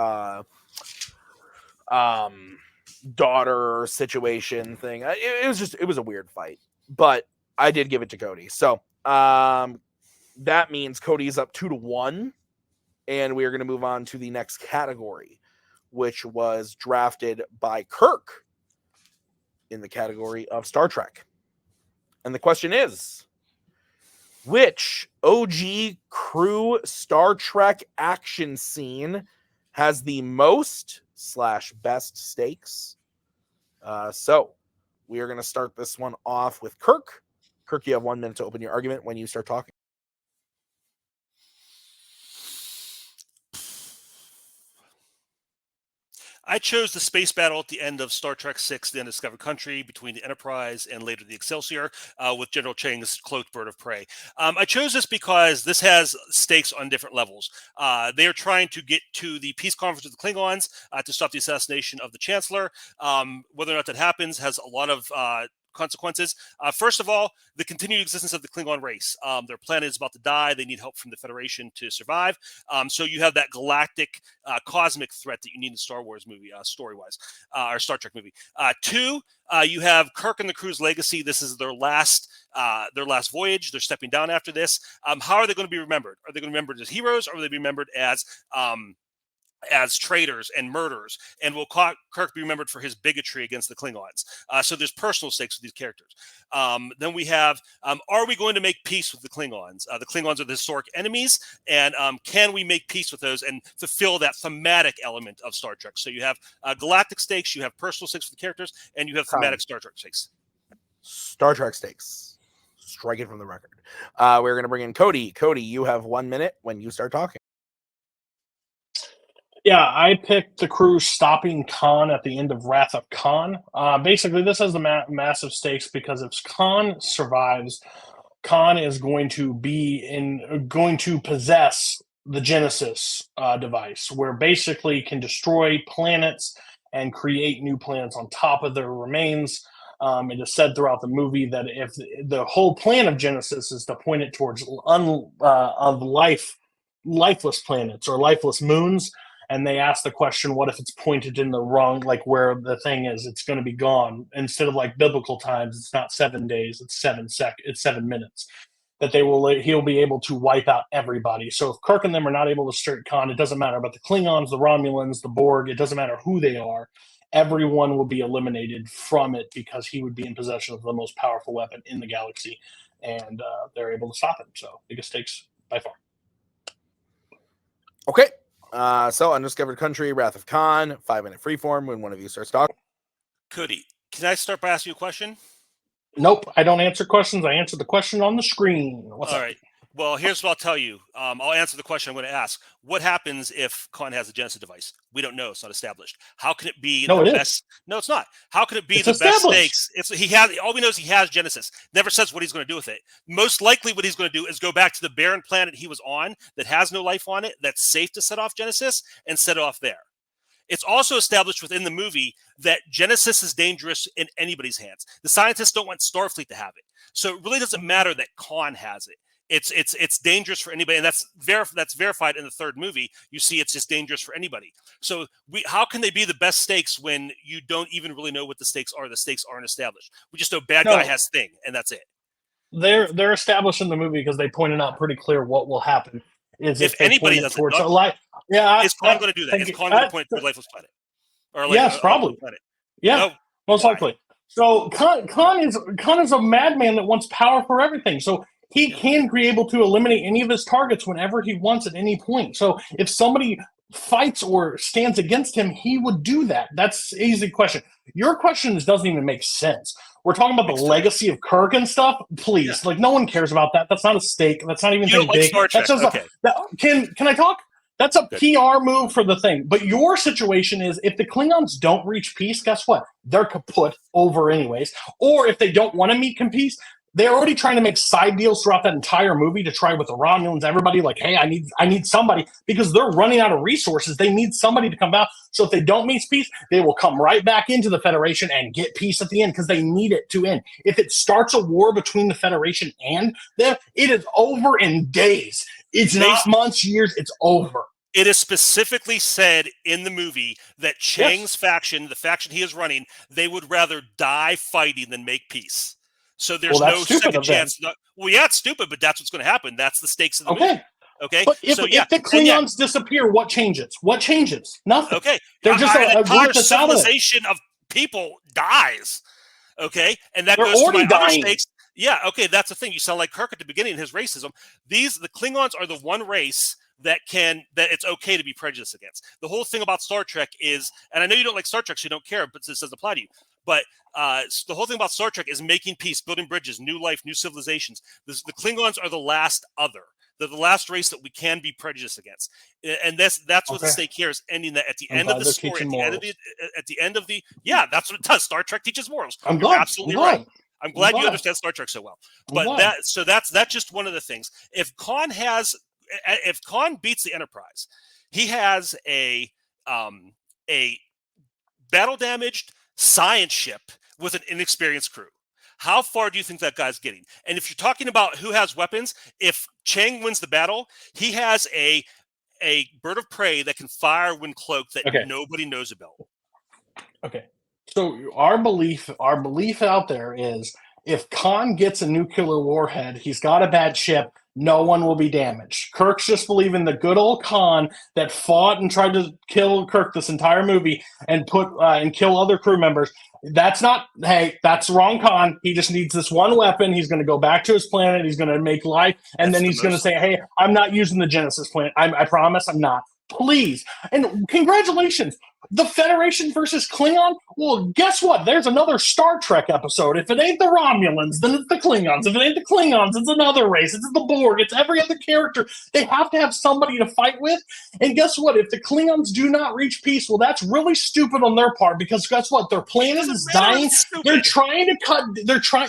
daughter situation thing. It was a weird fight, but I did give it to Cody. So that means Cody's up 2-1, and we are going to move on to the next category, which was drafted by Kirk in the category of Star Trek. And the question is, which OG crew Star Trek action scene has the most/best stakes? So we are going to start this one off with Kirk. Kirk, you have 1 minute to open your argument when you start talking. I chose the space battle at the end of Star Trek VI, The Undiscovered Country, between the Enterprise and later the Excelsior, with General Chang's cloaked bird of prey. I chose this because this has stakes on different levels. They are trying to get to the peace conference with the Klingons to stop the assassination of the Chancellor. Whether or not that happens has a lot of consequences. First of all, the continued existence of the Klingon race. Their planet is about to die. They need help from the Federation to survive. So you have that galactic, cosmic threat that you need in the Star Wars movie, story-wise, or Star Trek movie. Two, you have Kirk and the crew's legacy. This is their last voyage. They're stepping down after this. How are they going to be remembered? Are they going to be remembered as heroes, or will they be remembered as traitors and murderers? And will Kirk be remembered for his bigotry against the Klingons? So there's personal stakes with these characters. Then we have, are we going to make peace with the Klingons? The Klingons are the historic enemies, and can we make peace with those and fulfill that thematic element of Star Trek? So you have galactic stakes, you have personal stakes for the characters, and you have thematic Star Trek stakes. Star Trek stakes. Strike it from the record. We're going to bring in Cody. Cody, you have 1 minute when you start talking. Yeah, I picked the crew stopping Khan at the end of Wrath of Khan. Basically, this has the massive stakes because if Khan survives, Khan is going to possess the Genesis device, where basically can destroy planets and create new planets on top of their remains. It is said throughout the movie that if the whole plan of Genesis is to point it towards lifeless planets or lifeless moons, and they ask the question, what if it's pointed in the wrong, like where the thing is, it's going to be gone. Instead of like biblical times, it's not 7 days, it's 7 minutes. That he'll be able to wipe out everybody. So if Kirk and them are not able to start Khan, it doesn't matter about the Klingons, the Romulans, the Borg, it doesn't matter who they are. Everyone will be eliminated from it because he would be in possession of the most powerful weapon in the galaxy, and they're able to stop him. So biggest stakes by far. Okay. So Undiscovered Country, Wrath of Khan, 5-minute freeform when one of you starts talking. Cody, can I start by asking you a question? Nope, I don't answer questions. I answer the question on the screen. What's All up? right. Well, here's what I'll tell you. I'll answer the question I'm going to ask. What happens if Khan has a Genesis device? We don't know. It's not established. How can it be No, the it best? No, it's not. How can it be It's the best established. stakes? All we know is he has Genesis. Never says what he's going to do with it. Most likely what he's going to do is go back to the barren planet he was on that has no life on it, that's safe to set off Genesis, and set it off there. It's also established within the movie that Genesis is dangerous in anybody's hands. The scientists don't want Starfleet to have it. So it really doesn't matter that Khan has it. It's dangerous for anybody, and that's verified in the third movie. You see, it's just dangerous for anybody. So how can they be the best stakes when you don't even really know what the stakes are? The stakes aren't established. We just know bad guy has thing, and that's it. They're established in the movie because they pointed out pretty clear what will happen. Is If anybody does towards it, a life, yeah, is Khan going to do that? Is Khan going to point to a lifeless planet? Or like yes, probably. Planet? Yeah, No. most likely. So Khan is a madman that wants power for everything. So he can be able to eliminate any of his targets whenever he wants at any point. So if somebody fights or stands against him, he would do that. That's an easy question. Your question doesn't even make sense. We're talking about the legacy of Kirk and stuff. Please, like no one cares about that. That's not a stake. That's not even You don't like big. Star Trek. That's just Okay. can I talk? That's a PR move for the thing. But your situation is if the Klingons don't reach peace, guess what? They're kaput over anyways. Or if they don't want to meet peace, they're already trying to make side deals throughout that entire movie to try with the Romulans, everybody like, hey, I need somebody because they're running out of resources. They need somebody to come out. So if they don't meet peace, they will come right back into the Federation and get peace at the end because they need it to end. If it starts a war between the Federation and them, it is over in days. It's not months, years, it's over. It is specifically said in the movie that Chang's faction, the faction he is running, they would rather die fighting than make peace. So there's no second chance. It's stupid, but that's what's going to happen. That's the stakes of the movie. Okay. But if the Klingons disappear, what changes? What changes? Nothing. Okay. They're just an entire civilization of people dies. Okay. And that goes to my other stakes. Yeah. Okay. That's the thing. You sound like Kirk at the beginning, his racism. The Klingons are the one race that it's okay to be prejudiced against. The whole thing about Star Trek is, and I know you don't like Star Trek, so you don't care, but this doesn't apply to you. But the whole thing about Star Trek is making peace, building bridges, new life, new civilizations. The Klingons are the last other. They're the last race that we can be prejudiced against. And that's what the stake here is, ending that at the end of the story, at the end of the that's what it does. Star Trek teaches morals. You're absolutely right. I'm glad you understand Star Trek so well. But that's just one of the things. If Khan beats the Enterprise, he has a battle damaged science ship with an inexperienced crew. How far do you think that guy's getting? And if you're talking about who has weapons, if Chang wins the battle, he has a bird of prey that can fire when cloaked that nobody knows about. Okay. So our belief out there is if Khan gets a nuclear warhead, he's got a bad ship, no one will be damaged. Kirk's just believing the good old Khan that fought and tried to kill Kirk this entire movie and kill other crew members. That's the wrong Khan. He just needs this one weapon. He's going to go back to his planet. He's going to make life. And then he's going to say, hey, I'm not using the Genesis planet. I promise I'm not. Please. And congratulations. The Federation versus Klingon? Well, guess what? There's another Star Trek episode. If it ain't the Romulans, then it's the Klingons. If it ain't the Klingons, it's another race. It's the Borg. It's every other character. They have to have somebody to fight with. And guess what? If the Klingons do not reach peace, well, that's really stupid on their part because guess what? Their planet is dying. They're trying to cut.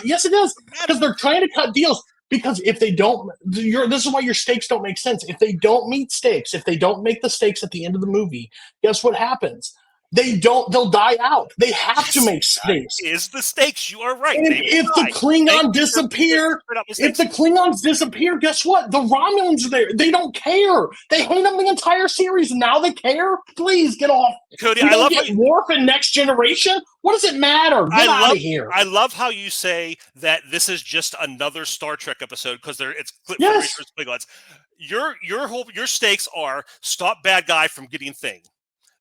Yes, it is. Because they're trying to cut deals. Because if they don't, this is why your stakes don't make sense. If they don't meet stakes, if they don't make the stakes at the end of the movie, guess what happens? They'll die out. They have to make space. Is the stakes. You are right. And if the Klingon disappear, if the Klingons disappear, guess what? The Romulans are there. They don't care. They hate them the entire series. Now they care. Please get off. Cody, You I love get Worf in Next Generation. What does it matter? Get out of here. I love how you say that this is just another Star Trek episode because it's Yes. Klingons. Your stakes are stop bad guy from getting thing.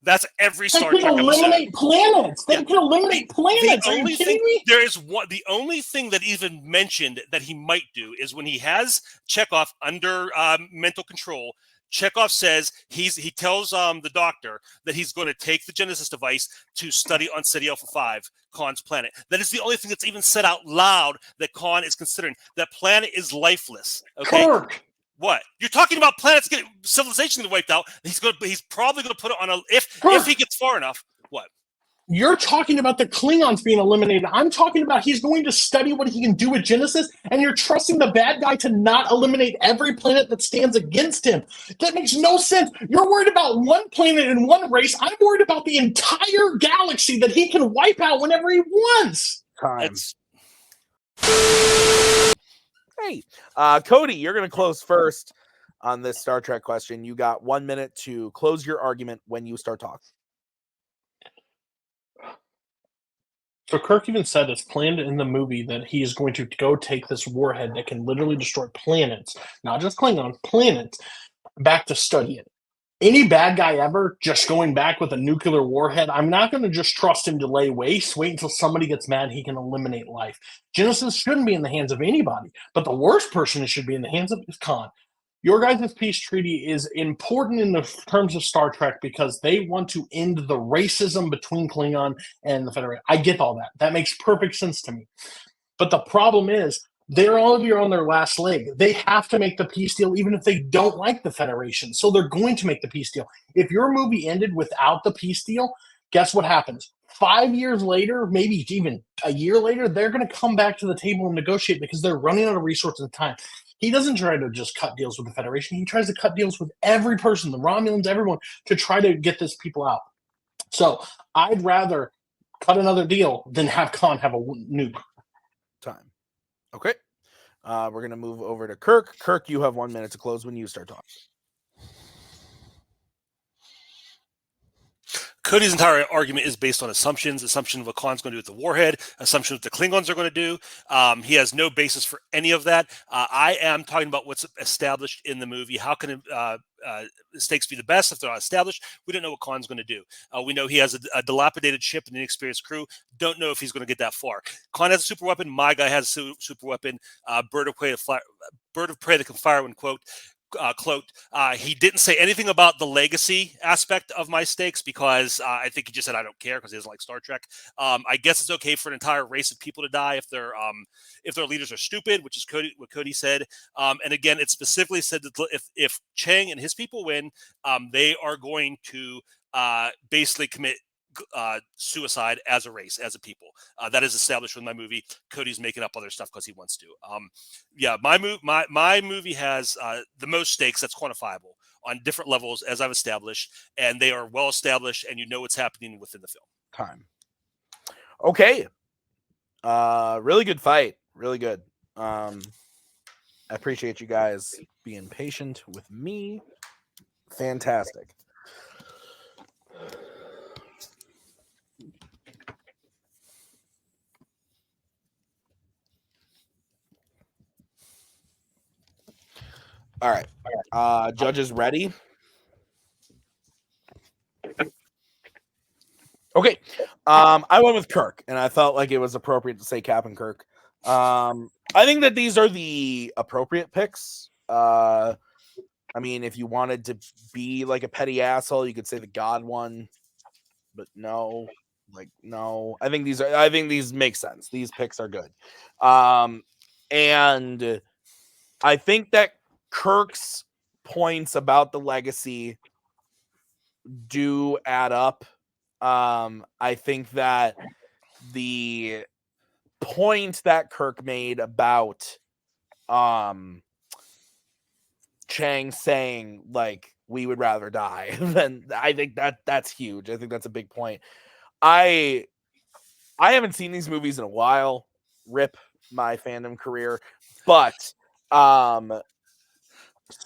That's every Star Trek episode. They can eliminate planets. They can eliminate planets. Are you kidding me? There is one. The only thing that even mentioned that he might do is when he has Chekhov under mental control. Chekhov says he tells the doctor that he's going to take the Genesis device to study on City Alpha 5, Khan's planet. That is the only thing that's even said out loud that Khan is considering. That planet is lifeless. Okay. Kirk. What? You're talking about planets getting civilization getting wiped out. He's probably going to put it on if he gets far enough. What? You're talking about the Klingons being eliminated. I'm talking about he's going to study what he can do with Genesis, and you're trusting the bad guy to not eliminate every planet that stands against him. That makes no sense. You're worried about one planet and one race. I'm worried about the entire galaxy that he can wipe out whenever he wants. Hey, Cody, you're going to close first on this Star Trek question. You got 1 minute to close your argument when you start talking. So Kirk even said it's planned in the movie that he is going to go take this warhead that can literally destroy planets, not just Klingons, planets, back to study it. Any bad guy ever just going back with a nuclear warhead, I'm not going to just trust him to lay waste. Wait until somebody gets mad, he can eliminate life. Genesis shouldn't be in the hands of anybody, but the worst person it should be in the hands of is Khan. Your guys' peace treaty is important in the terms of Star Trek because they want to end the racism between Klingon and the Federation. I get all that. That makes perfect sense to me. But the problem is, they're all of you on their last leg. They have to make the peace deal even if they don't like the Federation. So they're going to make the peace deal. If your movie ended without the peace deal, guess what happens? 5 years later, maybe even a year later, they're going to come back to the table and negotiate because they're running out of resources and time. He doesn't try to just cut deals with the Federation. He tries to cut deals with every person, the Romulans, everyone, to try to get this people out. So I'd rather cut another deal than have Khan have a nuke. Time. Okay. We're going to move over to Kirk. Kirk, you have 1 minute to close when you start talking. Cody's entire argument is based on assumption of what Khan's going to do with the warhead, assumption of what the Klingons are going to do. He has no basis for any of that. I am talking about what's established in the movie. How can stakes be the best if they're not established? We don't know what Khan's going to do. We know he has a dilapidated ship and an inexperienced crew. Don't know if he's going to get that far. Khan has a super weapon. My guy has a super weapon. Bird of prey that can fire when cloaked. He didn't say anything about the legacy aspect of my stakes because I think he just said I don't care because he doesn't like Star Trek. I guess it's okay for an entire race of people to die if their leaders are stupid, which is what Cody said. And again, it specifically said that if Chang and his people win, they are going to basically commit suicide as a race, as a people. That is established with my movie. Cody's making up other stuff because he wants to. My movie has the most stakes that's quantifiable on different levels, as I've established, and they are well established, and you know what's happening within the film. Time. Okay. Really good fight. Really good. I appreciate you guys being patient with me. Fantastic. All right. Judges ready? Okay. I went with Kirk, and I felt like it was appropriate to say Captain Kirk. I think that these are the appropriate picks. I mean, if you wanted to be like a petty asshole, you could say the God one, but no. No. I think these make sense. These picks are good. And I think that Kirk's points about the legacy do add up. I think that the point that Kirk made about Chang saying like we would rather die. Then I think that's huge. I think that's a big point. I haven't seen these movies in a while. Rip my fandom career, but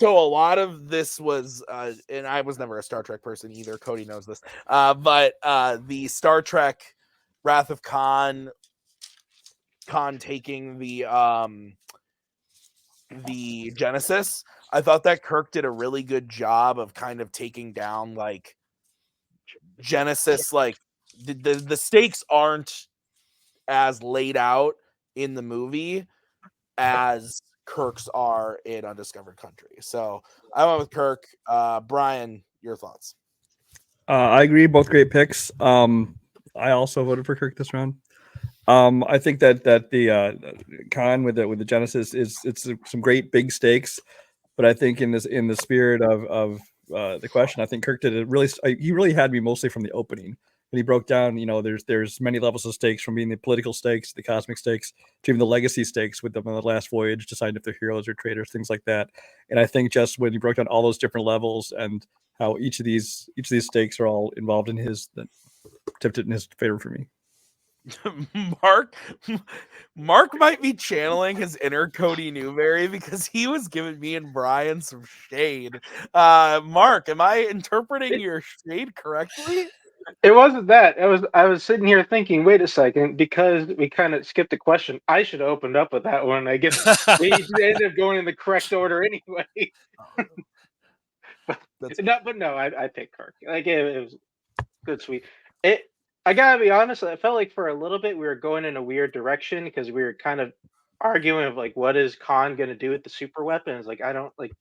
so a lot of this was, and I was never a Star Trek person either. Cody knows this, but the Star Trek Wrath of Khan taking the Genesis. I thought that Kirk did a really good job of kind of taking down like Genesis. Like the stakes aren't as laid out in the movie as Kirk's are in Undiscovered Country. So I went with Kirk. Brian, your thoughts? I agree. Both great picks. I also voted for Kirk this round. I think that the con with the Genesis it's some great big stakes, but I think in the spirit of the question, I think Kirk did it really. He really had me mostly from the opening. When he broke down, there's many levels of stakes, from being the political stakes, the cosmic stakes, to even the legacy stakes with them on the last voyage, deciding if they're heroes or traitors, things like that. And I think just when he broke down all those different levels and how each of these stakes are all involved in his, that tipped it in his favor for me. Mark might be channeling his inner Cody Newberry, because he was giving me and Brian some shade. Mark, am I interpreting your shade correctly? It wasn't that. I was sitting here thinking, wait a second, because we kind of skipped a question. I should have opened up with that one. I guess we ended up going in the correct order anyway. but no, I picked Kirk. Like it was good, sweet. I gotta be honest. I felt like for a little bit we were going in a weird direction, because we were kind of arguing of like, what is Khan gonna do with the super weapons? Like, I don't like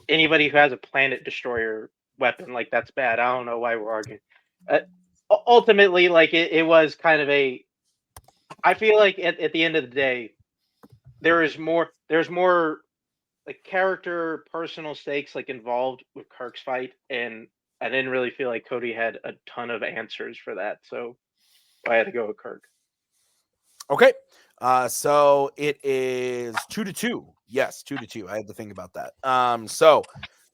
anybody who has a planet destroyer weapon. Like, that's bad. I don't know why we're arguing. Ultimately, like it was kind of a. I feel like at the end of the day, there's more like character, personal stakes like involved with Kirk's fight, and I didn't really feel like Cody had a ton of answers for that, so I had to go with Kirk. Okay, so it is 2-2. Yes, 2-2. I had to think about that. So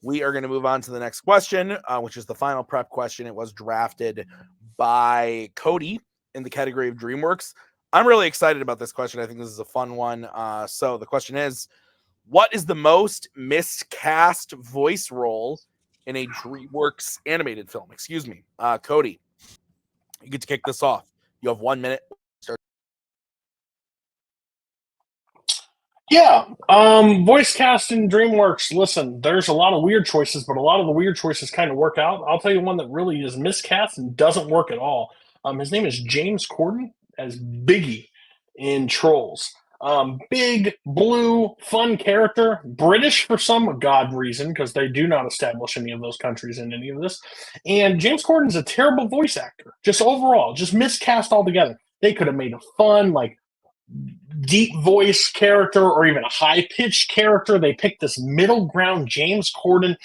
we are going to move on to the next question, which is the final prep question. It was drafted by Cody in the category of DreamWorks. I'm really excited about this question. I think this is a fun one. So the question is, what is the most miscast voice role in a DreamWorks animated film? Excuse me. Cody, you get to kick this off. You have 1 minute. Yeah, voice cast in DreamWorks. Listen, there's a lot of weird choices, but a lot of the weird choices kind of work out. I'll tell you one that really is miscast and doesn't work at all. His name is James Corden as Biggie in Trolls. Big, blue, fun character, British for some god reason, because they do not establish any of those countries in any of this. And James Corden's a terrible voice actor, just overall, just miscast altogether. They could have made a fun, like, deep voice character or even a high pitched character. They picked this middle ground, James Corden,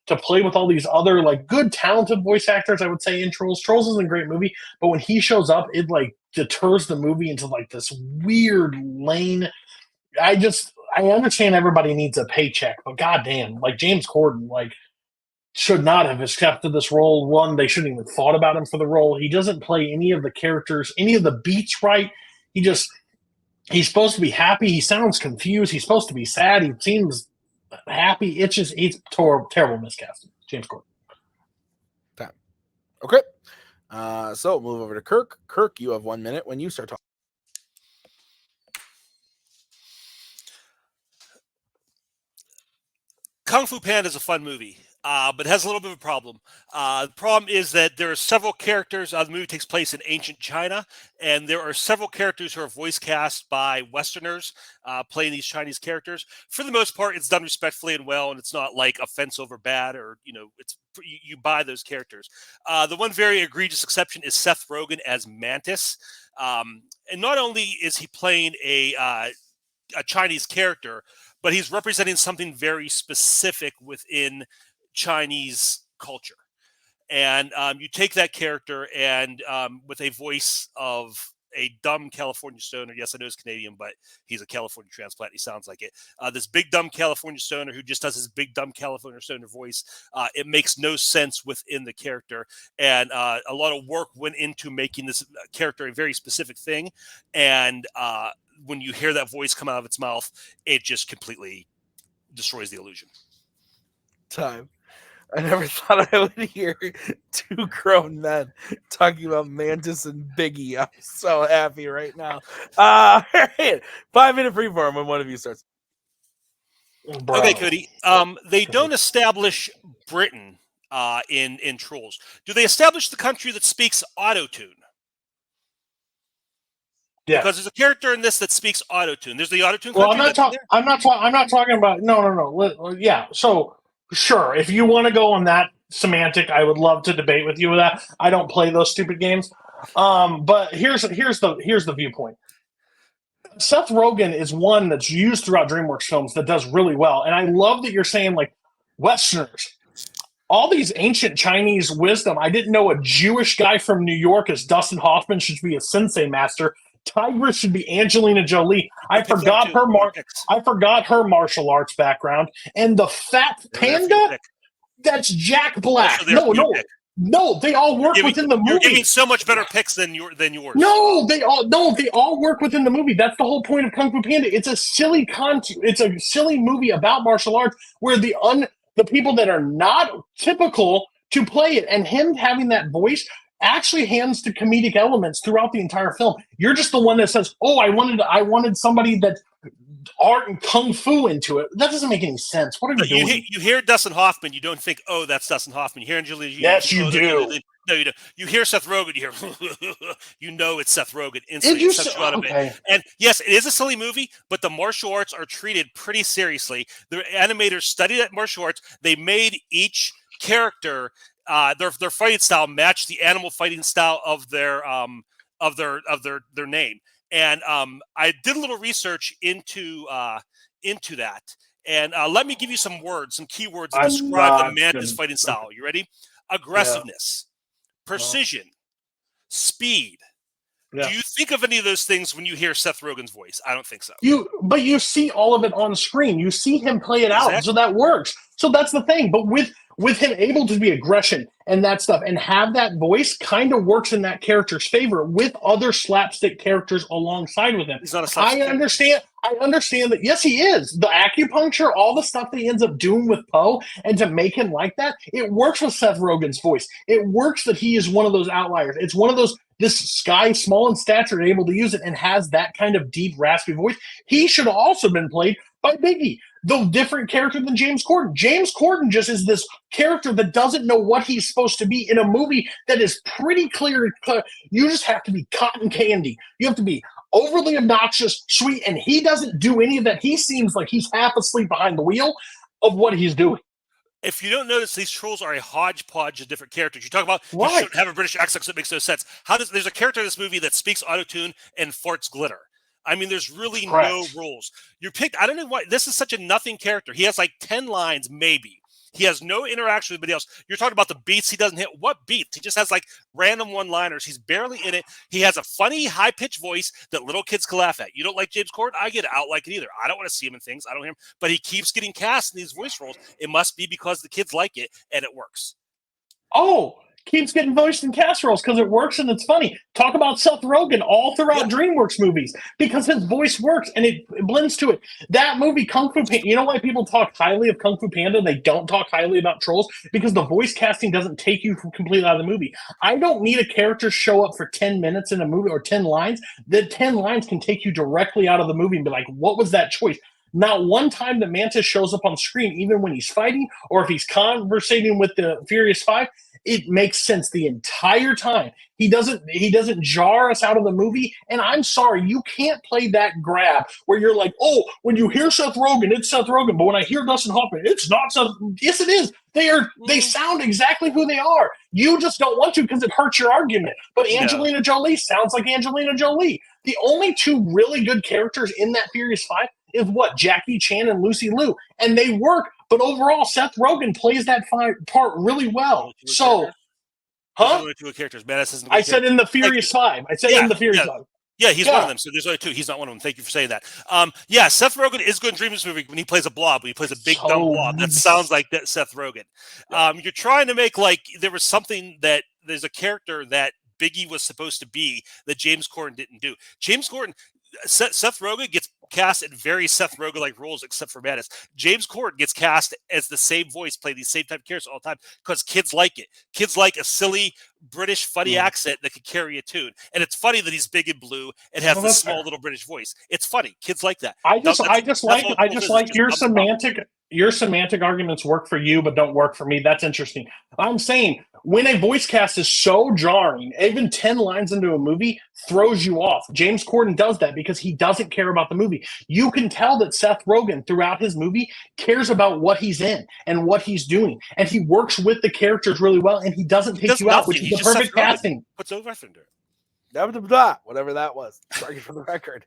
to play with all these other like good, talented voice actors. I would say in Trolls. Trolls is a great movie, but when he shows up, it like deters the movie into like this weird lane. I understand everybody needs a paycheck, but goddamn, like James Corden, like should not have accepted this role. One, they shouldn't even thought about him for the role. He doesn't play any of the characters, any of the beats right. He's supposed to be happy. He sounds confused. He's supposed to be sad. He seems happy. It's just, he's terrible miscasting. James Corden. Okay. So we'll move over to Kirk. Kirk, you have 1 minute when you start talking. Kung Fu Panda is a fun movie, but it has a little bit of a problem. The problem is that there are several characters. The movie takes place in ancient China, and there are several characters who are voice cast by Westerners playing these Chinese characters. For the most part, it's done respectfully and well, and it's not like offensive or bad, or it's you buy those characters. The one very egregious exception is Seth Rogen as Mantis, and not only is he playing a Chinese character, but he's representing something very specific within Chinese culture. And you take that character and with a voice of a dumb California stoner. Yes, I know he's Canadian, but he's a California transplant. He sounds like it. This big dumb California stoner who just does his big dumb California stoner voice. It makes no sense within the character, and a lot of work went into making this character a very specific thing. And when you hear that voice come out of its mouth, it just completely destroys the illusion. Time. I never thought I would hear two grown men talking about Mantis and Biggie. I'm so happy right now. All right. 5-minute freeform when one of you starts. Okay, Cody. They don't establish Britain in Trolls. Do they establish the country that speaks autotune? Yeah. Because there's a character in this that speaks autotune. There's the autotune. Well, I'm not talking about. No. Yeah. So sure, if you want to go on that semantic, I would love to debate with you with that. I don't play those stupid games. But here's the viewpoint. Seth Rogen is one that's used throughout DreamWorks films that does really well, and I love that you're saying like Westerners. All these ancient Chinese wisdom. I didn't know a Jewish guy from New York as Dustin Hoffman should be a sensei master. Tigress should be Angelina Jolie. I forgot her martial arts background. And the fat panda, that's Jack Black. No, they all work within the movie. You're giving so much better picks than yours. No, they all work within the movie. That's the whole point of Kung Fu Panda. It's a silly it's a silly movie about martial arts where the people that are not typical to play it, and him having that voice actually hands to comedic elements throughout the entire film. You're just the one that says, "Oh, I wanted somebody that art and kung fu into it." That doesn't make any sense. What are you doing? You hear Dustin Hoffman, you don't think, "Oh, that's Dustin Hoffman." You hear Angelina. Yes, you do. No, you don't. You hear Seth Rogen, you hear, you know it's Seth Rogen instantly. Okay. And yes, it is a silly movie, but the martial arts are treated pretty seriously. The animators studied that martial arts. They made each character. Their fighting style match the animal fighting style of their name, and I did a little research into that, and let me give you some keywords that describe the Mantis fighting style. You ready? Aggressiveness, precision, speed. Yeah. Do you think of any of those things when you hear Seth Rogen's voice? I don't think so. But you see all of it on screen. You see him play it out, so that works. So that's the thing. But with him able to be aggression and that stuff and have that voice kind of works in that character's favor with other slapstick characters alongside with him. He's not a slapstick. I understand that. Yes, he is. The acupuncture, all the stuff that he ends up doing with Poe, and to make him like that, it works with Seth Rogen's voice. It works that he is one of those outliers. It's one of those, this guy, small in stature, able to use it and has that kind of deep, raspy voice. He should have also been played by Biggie, the different character than James Corden. James Corden just is this character that doesn't know what he's supposed to be in a movie that is pretty clear. You just have to be cotton candy. You have to be overly obnoxious, sweet, and he doesn't do any of that. He seems like he's half asleep behind the wheel of what he's doing. If you don't notice, these trolls are a hodgepodge of different characters. You talk about you shouldn't have a British accent, so it makes no sense. There's a character in this movie that speaks autotune and farts glitter. I mean, there's really no rules. You picked. I don't know why this is such a nothing character. He has like 10 lines, maybe. He has no interaction with anybody else. You're talking about the beats he doesn't hit. What beats? He just has like random one-liners. He's barely in it. He has a funny, high-pitched voice that little kids can laugh at. You don't like James Corden? I get it. I don't like it either. I don't want to see him in things. I don't hear him. But he keeps getting cast in these voice roles. It must be because the kids like it, and it works. Oh, keeps getting voiced in casseroles because it works and it's funny. Talk about Seth Rogen all throughout DreamWorks movies because his voice works and it blends to it. That movie, Kung Fu Panda, you know why people talk highly of Kung Fu Panda? They don't talk highly about Trolls because the voice casting doesn't take you completely out of the movie. I don't need a character show up for 10 minutes in a movie or 10 lines. The 10 lines can take you directly out of the movie and be like, what was that choice? Not one time that Mantis shows up on screen, even when he's fighting or if he's conversating with the Furious Five, it makes sense the entire time. He doesn't jar us out of the movie. And I'm sorry, you can't play that grab where you're like, oh, when you hear Seth Rogen, it's Seth Rogen. But when I hear Dustin Hoffman, it's not Seth. Yes, it is. They sound exactly who they are. You just don't want to because it hurts your argument. But Angelina Jolie sounds like Angelina Jolie. The only two really good characters in that Furious Five is what? Jackie Chan and Lucy Liu. And they work. But overall, Seth Rogen plays that part really well. So, Two characters. I said in the Furious Five. I said in the Furious Five. Yeah, he's one of them. So there's only two. He's not one of them. Thank you for saying that. Yeah, Seth Rogen is going to dream this movie when he plays a blob. When he plays a big dumb blob. That sounds like that Seth Rogen. You're trying to make like there was something that there's a character that Biggie was supposed to be that James Corden didn't do. James Corden, Seth Rogen gets cast in very Seth Rogen-like roles, except for Madness. James Corden gets cast as the same voice, play these same type of characters all the time because kids like it. Kids like a silly British funny accent that can carry a tune, and it's funny that he's big and blue and has this small little British voice. It's funny. Kids like that. I just like your semantic arguments work for you, but don't work for me. That's interesting. I'm saying when a voice cast is so jarring, even 10 lines into a movie throws you off. James Corden does that because he doesn't care about the movie. You can tell that Seth Rogen throughout his movie cares about what he's in and what he's doing, and he works with the characters really well, and he doesn't take you out, which is the perfect casting. What's over under? Whatever that was. Sorry for the record.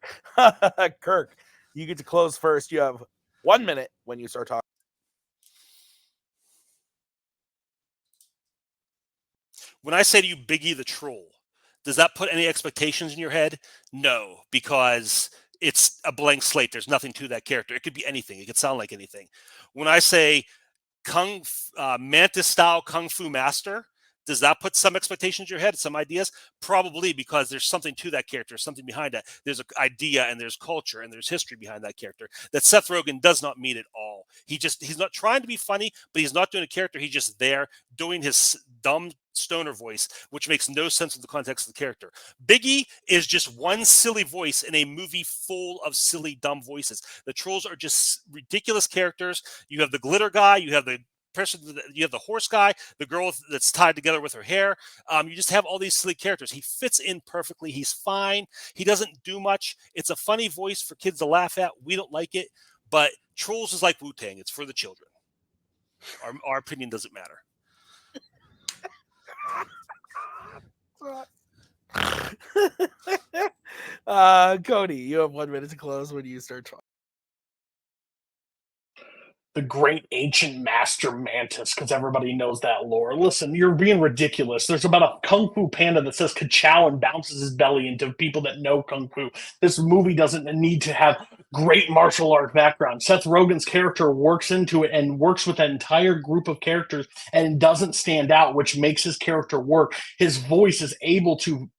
Kirk, you get to close first. You have 1 minute when you start talking. When I say to you, Biggie the Troll, does that put any expectations in your head? No, because it's a blank slate. There's nothing to that character. It could be anything. It could sound like anything. When I say Mantis-style Kung Fu Master, does that put some expectations in your head, some ideas? Probably, because there's something to that character, something behind that. There's an idea and there's culture and there's history behind that character that Seth Rogen does not meet at all. He's not trying to be funny, but he's not doing a character. He's just there doing his dumb stoner voice, which makes no sense in the context of the character. Biggie is just one silly voice in a movie full of silly, dumb voices. The Trolls are just ridiculous characters. You have the glitter guy, you have the horse guy, the girl that's tied together with her hair. You just have all these silly characters. He fits in perfectly. He's fine. He doesn't do much. It's a funny voice for kids to laugh at. We don't like it, but Trolls is like Wu-Tang. It's for the children. Our opinion doesn't matter. Cody, you have 1 minute to close when you start talking. The great ancient master Mantis, because everybody knows that lore. Listen, you're being ridiculous. There's about a Kung Fu panda that says ka-chow and bounces his belly into people that know Kung Fu. This movie doesn't need to have great martial art background. Seth Rogen's character works into it and works with an entire group of characters and doesn't stand out, which makes his character work. His voice is able to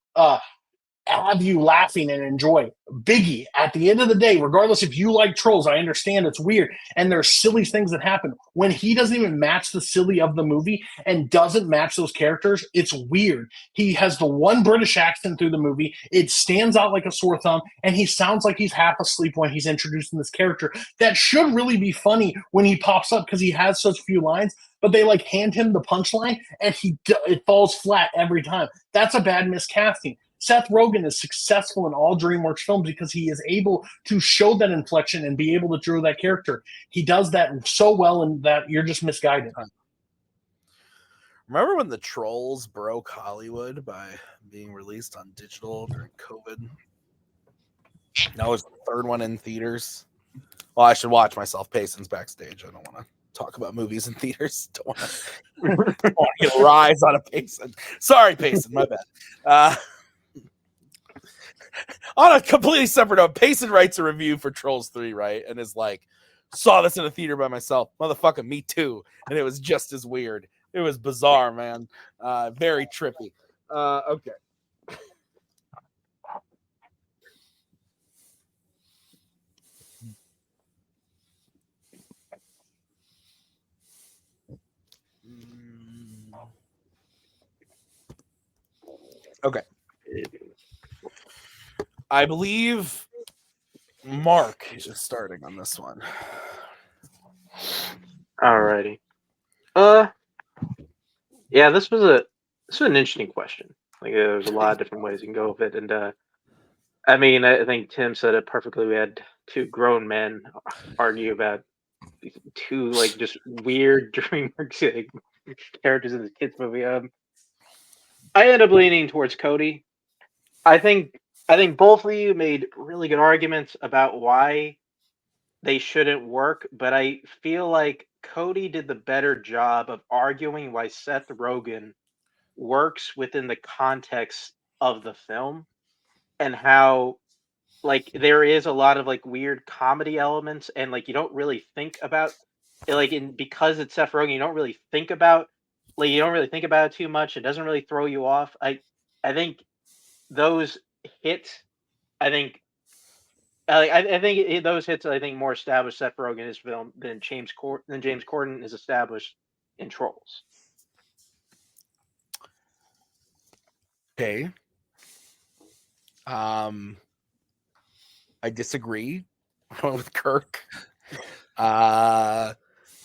have you laughing and enjoy. Biggie, at the end of the day, regardless if you like Trolls, I understand it's weird and there's silly things that happen. When he doesn't even match the silly of the movie and doesn't match those characters, it's weird. He has the one British accent through the movie. It stands out like a sore thumb, and he sounds like he's half asleep when he's introducing this character. That should really be funny when he pops up because he has such few lines, but they like hand him the punchline and it falls flat every time. That's a bad miscasting. Seth Rogen is successful in all DreamWorks films because he is able to show that inflection and be able to draw that character. He does that so well, and that you're just misguided. Remember when the Trolls broke Hollywood by being released on digital during COVID? That was the third one in theaters. Well, I should watch myself. Payson's backstage. I don't want to talk about movies in theaters. Don't want to get a rise on a Payson. Sorry, Payson. My bad. On a completely separate note, Payson writes a review for Trolls 3, right? And is like, saw this in a theater by myself. Motherfucker, me too. And it was just as weird. It was bizarre, man. Very trippy. Okay. Okay. I believe Mark is starting on this one. Alrighty. Yeah, this was an interesting question. Like, there's a lot of different ways you can go with it, and I mean, I think Tim said it perfectly. We had two grown men argue about two like just weird DreamWorks characters in this kids movie. I ended up leaning towards Cody. I think both of you made really good arguments about why they shouldn't work, but I feel like Cody did the better job of arguing why Seth Rogen works within the context of the film. and how like there is a lot of like weird comedy elements, and like you don't really think about because it's Seth Rogen, you don't really think about it too much. It doesn't really throw you off. I think those hits, I think I think those hits, I think, more established Seth Rogen in his film than James Corden is established in Trolls. Okay. I disagree. I went with Kirk.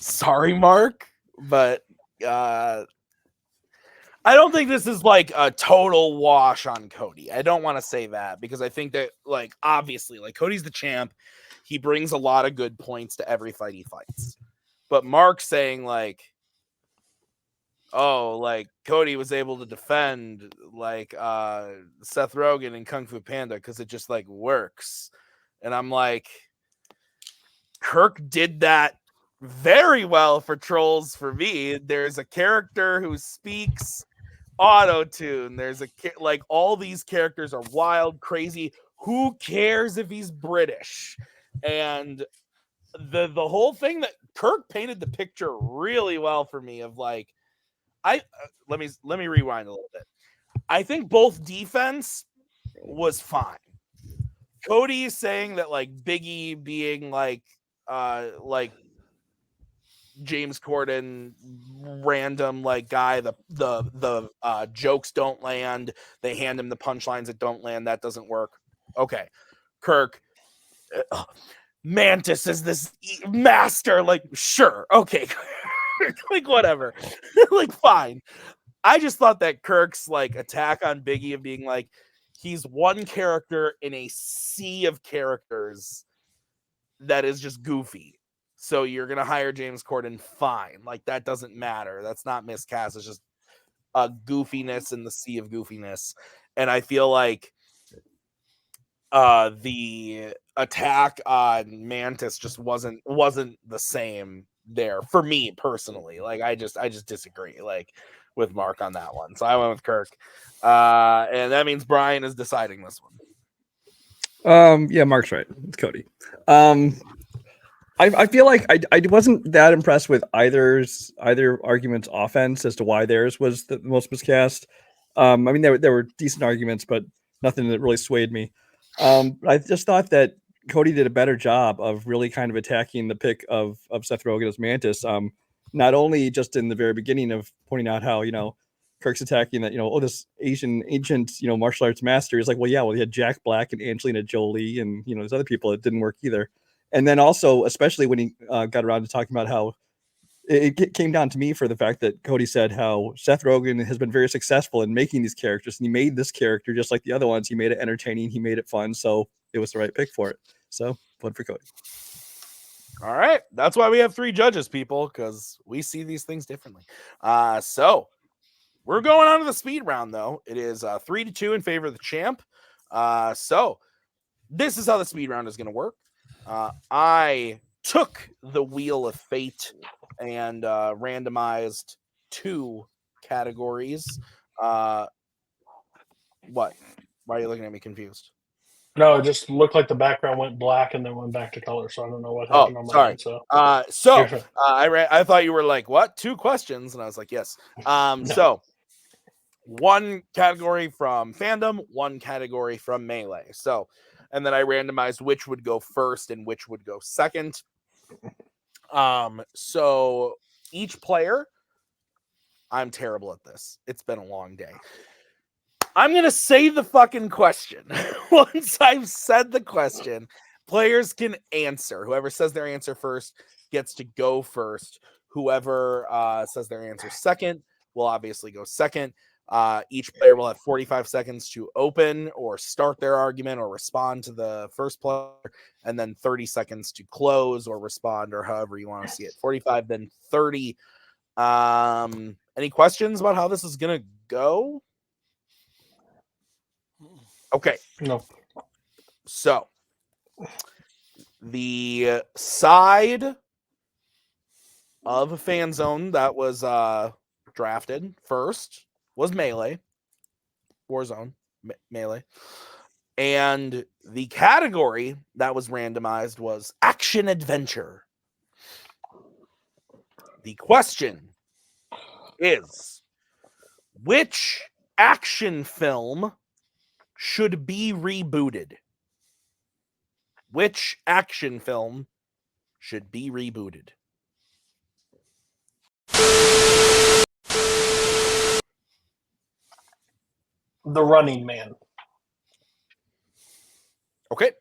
Sorry, Mark, but I don't think this is like a total wash on Cody. I don't want to say that because I think that, like, obviously, like, Cody's the champ. He brings a lot of good points to every fight he fights. But Mark saying, like, oh, like, Cody was able to defend, like, Seth Rogen and Kung Fu Panda because it just, like, works. And I'm like, Kirk did that very well for Trolls for me. There's a character who speaks auto-tune. There's like all these characters are wild, crazy. Who cares if he's British? And the whole thing that Kirk painted the picture really well for me of like, let me rewind a little bit. I think both defense was fine. Cody saying that like Biggie being like James Corden random like guy, the jokes don't land, they hand him the punchlines that don't land, that doesn't work. Okay. Kirk, Mantis is this master, like, sure, okay. Like, whatever. Like, fine. I just thought that Kirk's like attack on Biggie of being like, he's one character in a sea of characters that is just goofy. So you're going to hire James Corden, fine. Like, that doesn't matter. That's not miscast. It's just a goofiness in the sea of goofiness. And I feel like the attack on Mantis just wasn't the same there for me personally. Like, I just disagree like with Mark on that one. So I went with Kirk. And that means Brian is deciding this one. Yeah, Mark's right. It's Cody. I feel like I wasn't that impressed with either argument's offense as to why theirs was the most miscast. I mean, there were decent arguments, but nothing that really swayed me. I just thought that Cody did a better job of really kind of attacking the pick of Seth Rogen as Mantis. Not only just in the very beginning of pointing out how, Kirk's attacking that, this Asian ancient, martial arts master. He's like, well, yeah, he had Jack Black and Angelina Jolie and, there's other people that didn't work either. And then also, especially when he got around to talking about how it came down to me for the fact that Cody said how Seth Rogen has been very successful in making these characters. And he made this character just like the other ones. He made it entertaining. He made it fun. So it was the right pick for it. So vote for Cody. All right. That's why we have 3 judges, people, because we see these things differently. So we're going on to the speed round, though. It is 3-2 in favor of the champ. So this is how the speed round is going to work. I took the wheel of fate and randomized 2 categories. What? Why are you looking at me confused? No, it just looked like the background went black and then went back to color. So I don't know what happened on my end. So I thought you were like, what? 2 questions? And I was like, yes. No. So 1 category from Fandom, 1 category from Melee. So, and then I randomized which would go first and which would go second. So each player, I'm terrible at this. It's been a long day. I'm going to say the fucking question. Once I've said the question, players can answer. Whoever says their answer first gets to go first. Whoever says their answer second will obviously go second. Each player will have 45 seconds to open or start their argument or respond to the first player, and then 30 seconds to close or respond, or however you want to see it. 45, then 30. Any questions about how this is going to go? Okay. No. So the side of Fanzone that was drafted first was Melee, Warzone, Melee. And the category that was randomized was action adventure. The question is, which action film should be rebooted? Which action film should be rebooted? The Running Man. Okay.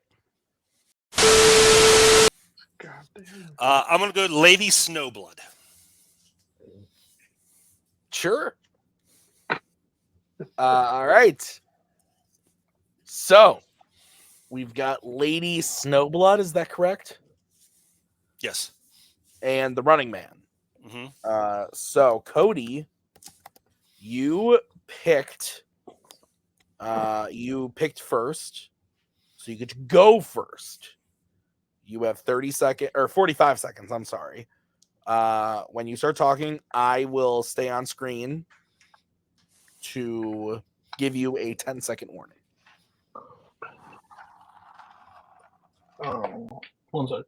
I'm going to go Lady Snowblood. Sure. All right. So we've got Lady Snowblood. Is that correct? Yes. And The Running Man. Mm-hmm. So Cody, you picked first, so you get to go first. You have 45 seconds. I'm sorry. When you start talking, I will stay on screen to give you a 10-second warning. Oh, 1 second.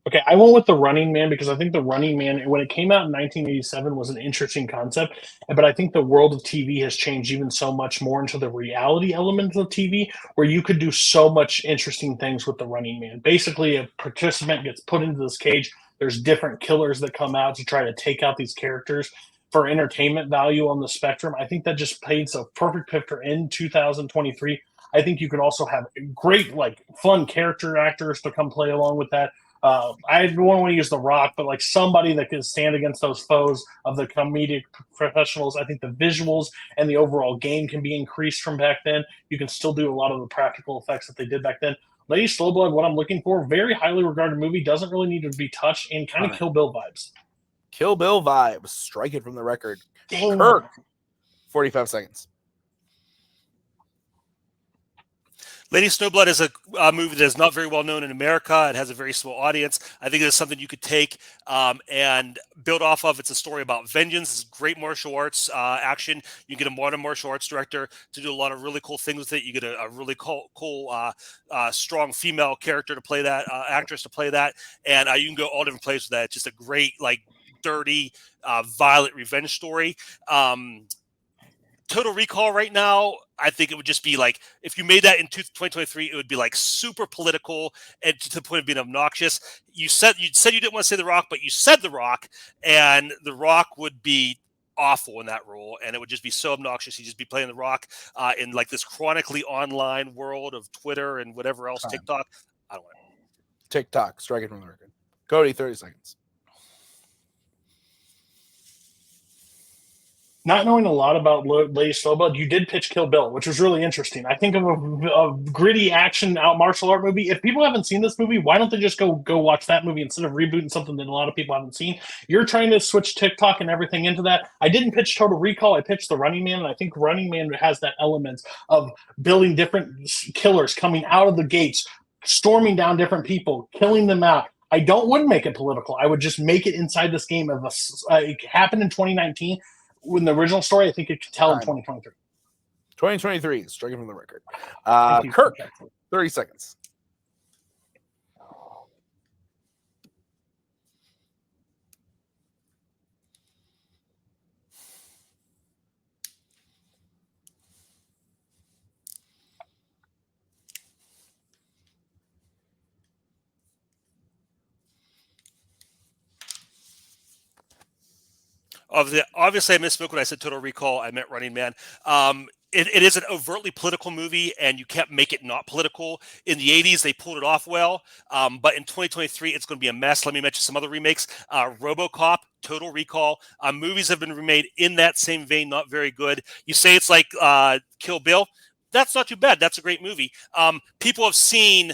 Okay, I went with The Running Man because I think The Running Man, when it came out in 1987, was an interesting concept. But I think the world of TV has changed even so much more into the reality element of TV, where you could do so much interesting things with The Running Man. Basically, a participant gets put into this cage. There's different killers that come out to try to take out these characters for entertainment value on the spectrum. I think that just paints a perfect picture in 2023. I think you could also have great, fun character actors to come play along with that. I don't want to use The Rock, but somebody that can stand against those foes of the comedic professionals. I think the visuals and the overall game can be increased from back then. You can still do a lot of the practical effects that they did back then. Lady Slowblood, what I'm looking for, very highly regarded movie, doesn't really need to be touched, and kind of Kill Bill vibes. Kill Bill vibes. Strike it from the record. Dang. Kirk, 45 seconds. Lady Snowblood is a movie that is not very well known in America. It has a very small audience. I think it's something you could take and build off of. It's a story about vengeance. It's great martial arts action. You get a modern martial arts director to do a lot of really cool things with it. You get a really cool strong female character to play that, actress to play that. And you can go all different places with that. It's just a great, dirty, violent revenge story. Total Recall right now, I think it would just be if you made that in 2023, it would be super political and to the point of being obnoxious. You said you didn't want to say The Rock, but you said The Rock, and The Rock would be awful in that role, and it would just be so obnoxious. He'd just be playing The Rock in this chronically online world of Twitter and whatever else, TikTok. I don't want it. TikTok, strike it from the record. Cody, 30 seconds. Not knowing a lot about Lady Slowblood, you did pitch Kill Bill, which was really interesting. I think of a gritty action martial art movie. If people haven't seen this movie, why don't they just go watch that movie instead of rebooting something that a lot of people haven't seen? You're trying to switch TikTok and everything into that. I didn't pitch Total Recall. I pitched The Running Man, and I think Running Man has that element of building different killers coming out of the gates, storming down different people, killing them out. I wouldn't make it political. I would just make it inside this game of it happened in 2019. When the original story, I think it could tell in 2023. 2023, striking from the record. Kirk, 30 seconds. Obviously, I misspoke when I said Total Recall. I meant Running Man. It is an overtly political movie, and you can't make it not political. In the 80s, they pulled it off well, but in 2023, it's going to be a mess. Let me mention some other remakes. RoboCop, Total Recall. Movies have been remade in that same vein, not very good. You say it's like Kill Bill. That's not too bad. That's a great movie. People have seen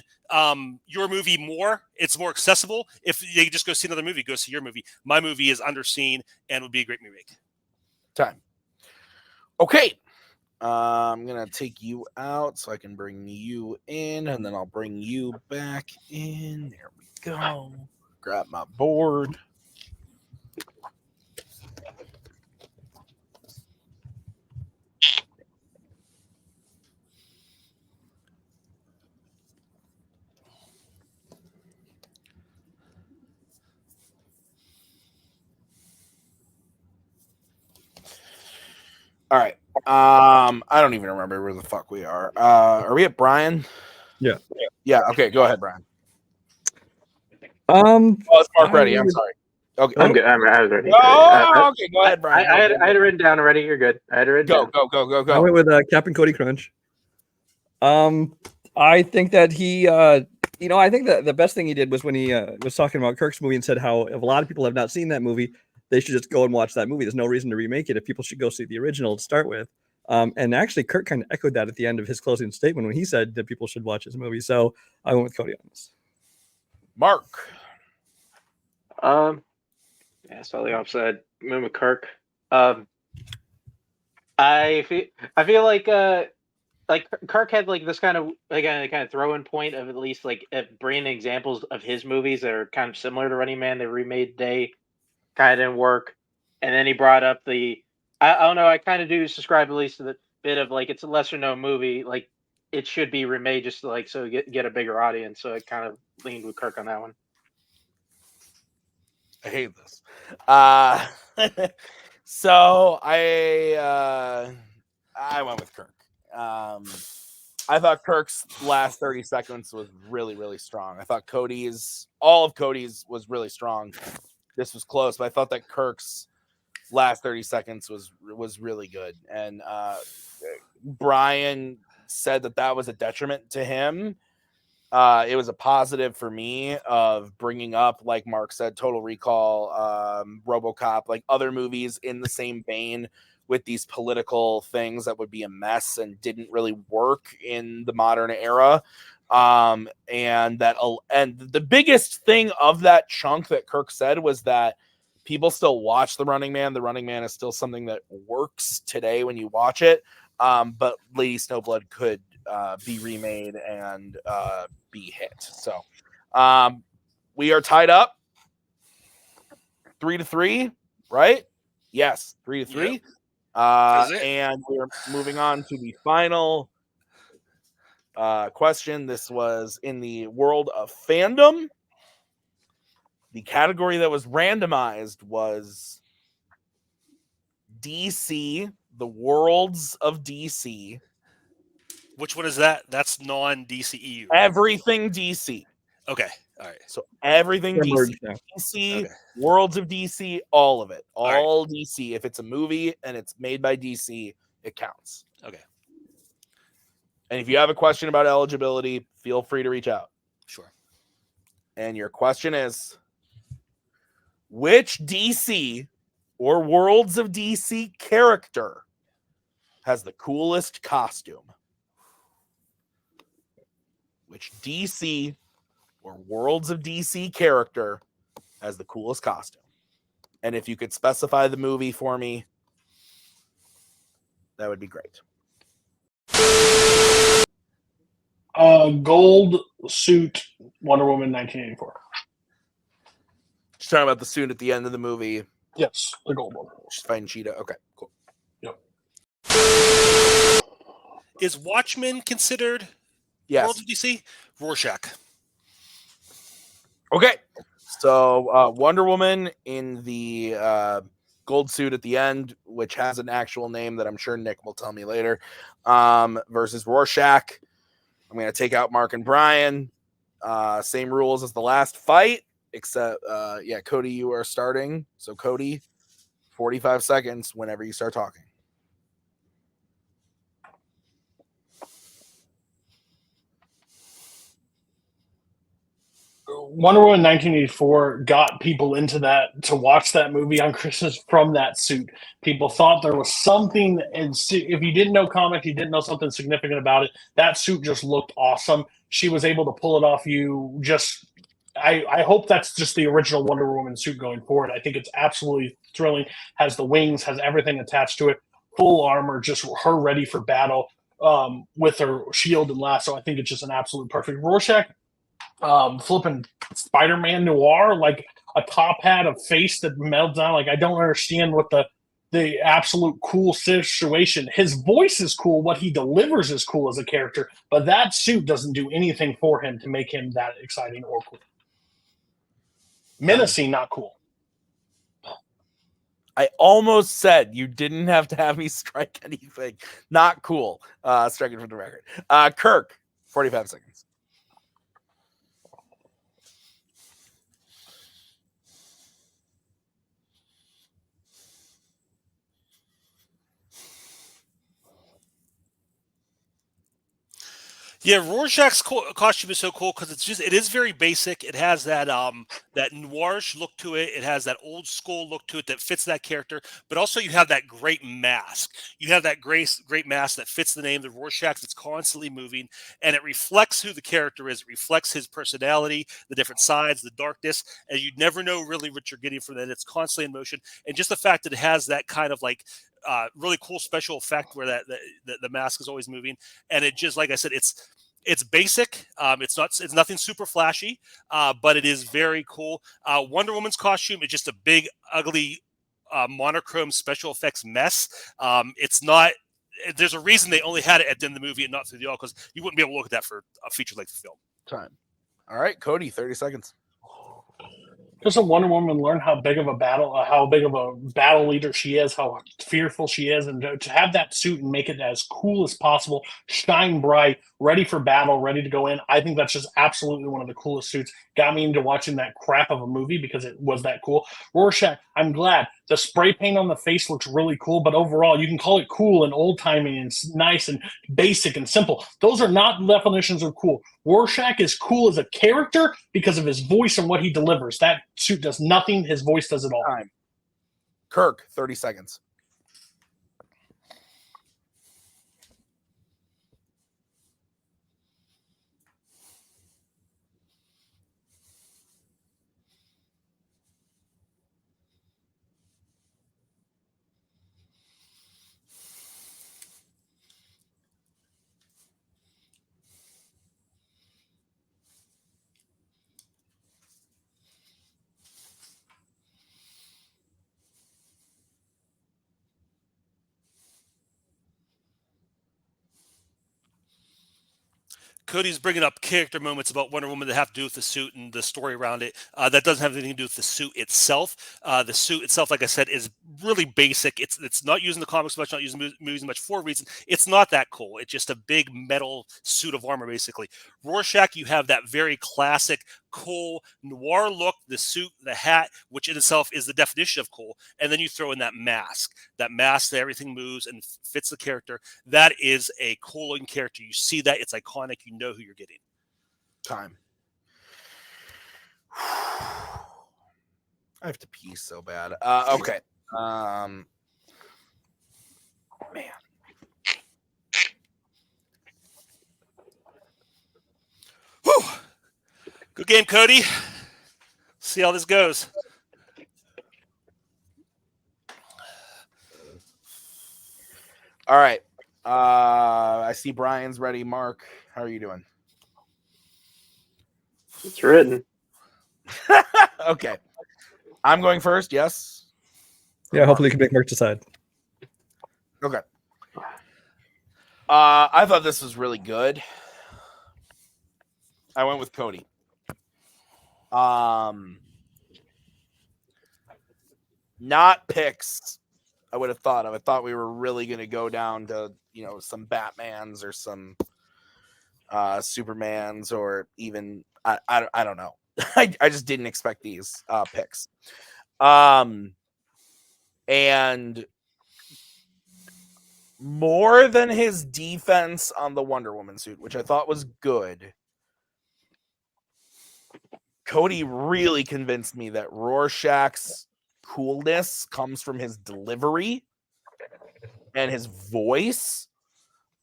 your movie more. It's more accessible. If they just go see another movie, go see your movie. My movie is underseen and would be a great remake. Time. Okay. I'm going to take you out so I can bring you in, and then I'll bring you back in. There we go. Grab my board. All right. I don't even remember where the fuck we are. Are we at Brian? Yeah. Yeah. Okay. Go ahead, Brian. Oh, it's Mark ready. I'm sorry. Okay. I'm good. I was ready. Okay. Go ahead, Brian. I had it written down already. You're good. I had it written down. Go. I went with Captain Cody Crunch. I think that he, I think that the best thing he did was when he was talking about Kirk's movie and said how if a lot of people have not seen that movie, they should just go and watch that movie. There's no reason to remake it if people should go see the original to start with. And actually, Kirk kind of echoed that at the end of his closing statement when he said that people should watch his movie. So I went with Cody on this. Mark. Yeah, slightly offside. Went with Kirk. I feel like Kirk had like this kind of throw-in point of at least like bringing examples of his movies that are kind of similar to Running Man. They remade today, kind of didn't work, and then he brought up I don't know. I kind of do subscribe at least to the bit of like it's a lesser known movie, like it should be remade just to, like so get a bigger audience. So I kind of leaned with Kirk on that one. I hate this. So I went with Kirk. I thought Kirk's last 30 seconds was really, really strong. I thought all of Cody's was really strong. This was close, but I thought that Kirk's last 30 seconds was really good. And Brian said that was a detriment to him. It was a positive for me of bringing up, like Mark said, Total Recall, RoboCop, like other movies in the same vein with these political things that would be a mess and didn't really work in the modern era. And the biggest thing of that chunk that Kirk said was that people still watch The Running Man. The Running Man is still something that works today when you watch it. But Lady Snowblood could be remade and be hit. So we are tied up 3-3, right? Yes, 3-3. Yep. And we're moving on to the final question. This was in the world of fandom. The category that was randomized was DC, the worlds of DC. Which one is that? That's non-DCEU. Right? Everything DC. Okay. All right. So everything DC. DC, okay. worlds of DC, all of it. All right. DC. If it's a movie and it's made by DC, it counts. Okay. And if you have a question about eligibility, feel free to reach out. Sure. And your question is, which DC or worlds of DC character has the coolest costume? Which DC or worlds of DC character has the coolest costume? And if you could specify the movie for me, that would be great. Gold suit, Wonder Woman, 1984. She's talking about the suit at the end of the movie. Yes, the gold one. She's fighting Cheetah. Okay, cool. Yep. Is Watchmen considered World of DC? Rorschach. Okay. So Wonder Woman in the gold suit at the end, which has an actual name that I'm sure Nick will tell me later, versus Rorschach. I'm going to take out Mark and Brian. Same rules as the last fight, except, Cody, you are starting. So, Cody, 45 seconds whenever you start talking. Wonder Woman 1984 got people into that to watch that movie on Christmas from that suit. People thought there was something, and if you didn't know comics, you didn't know something significant about it. That suit just looked awesome. She was able to pull it off. I hope that's just the original Wonder Woman suit going forward. I think it's absolutely thrilling. Has the wings, has everything attached to it, full armor, just her ready for battle with her shield and lasso. I think it's just an absolute perfect Rorschach. Flipping Spider-Man noir, like a top hat, a face that melts down. Like I don't understand what the absolute cool situation. His voice is cool. What he delivers is cool as a character, but that suit doesn't do anything for him to make him that exciting or cool. Menacing, not cool. I almost said you didn't have to have me strike anything. Not cool. Striking for the record. Kirk, 45 seconds. Yeah, Rorschach's costume is so cool because it is very basic. It has that that noirish look to it. It has that old school look to it that fits that character. But also you have that great mask. You have that great mask that fits the name, the Rorschach. That's constantly moving, and it reflects who the character is. It reflects his personality, the different sides, the darkness, and you never know really what you're getting from that. It's constantly in motion, and just the fact that it has that kind of like really cool special effect where the mask is always moving, and it just, like I said, it's basic. It's nothing super flashy, but it is very cool. Wonder Woman's costume is just a big, ugly, monochrome special effects mess. It's not. There's a reason they only had it at the end of the movie and not through the all, because you wouldn't be able to look at that for a feature-length film. Time. All right, Cody, 30 seconds. Doesn't Wonder Woman learn how big of a battle leader she is, how fearful she is, and to have that suit and make it as cool as possible, shine bright, ready for battle, ready to go in? I think that's just absolutely one of the coolest suits. Got me into watching that crap of a movie because it was that cool. Rorschach, I'm glad. The spray paint on the face looks really cool, but overall, you can call it cool and old-timey and nice and basic and simple. Those are not definitions of cool. Rorschach is cool as a character because of his voice and what he delivers. That suit does nothing. His voice does it all. Time. Kirk, 30 seconds. Cody's bringing up character moments about Wonder Woman that have to do with the suit and the story around it. That doesn't have anything to do with the suit itself. The suit itself, like I said, is really basic. It's not using the comics much, not using movies much for a reason. It's not that cool. It's just a big metal suit of armor, basically. Rorschach, you have that very classic, cool, noir look, the suit, the hat, which in itself is the definition of cool. And then you throw in that mask that everything moves and fits the character. That is a cool character. You see that, it's iconic. You know who you're getting. Time. I have to pee so bad. Okay. Man. Whew. Good game, Cody. See how this goes. All right. I see Brian's ready. Mark, how are you doing? It's written. Okay. I'm going first, yes? Yeah, hopefully you can make Mark decide. Okay. I thought this was really good. I went with Cody. Not picks I would have thought of. I thought we were really going to go down to, some Batmans or some Supermans, or even I don't know. I just didn't expect these picks. And more than his defense on the Wonder Woman suit, which I thought was good, Cody really convinced me that Rorschach's coolness comes from his delivery and his voice.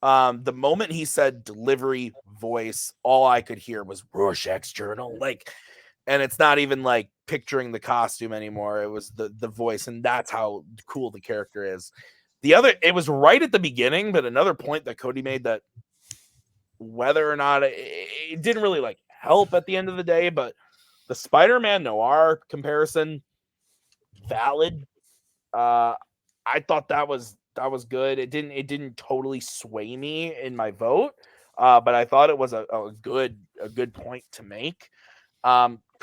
The moment he said delivery, voice, all I could hear was Rorschach's journal. And it's not even like picturing the costume anymore. It was the voice, and that's how cool the character is. It was right at the beginning, but another point that Cody made, that whether or not it didn't really help at the end of the day, but the Spider-Man noir comparison, valid. I thought that was good. It didn't totally sway me in my vote, but I thought it was a good point to make.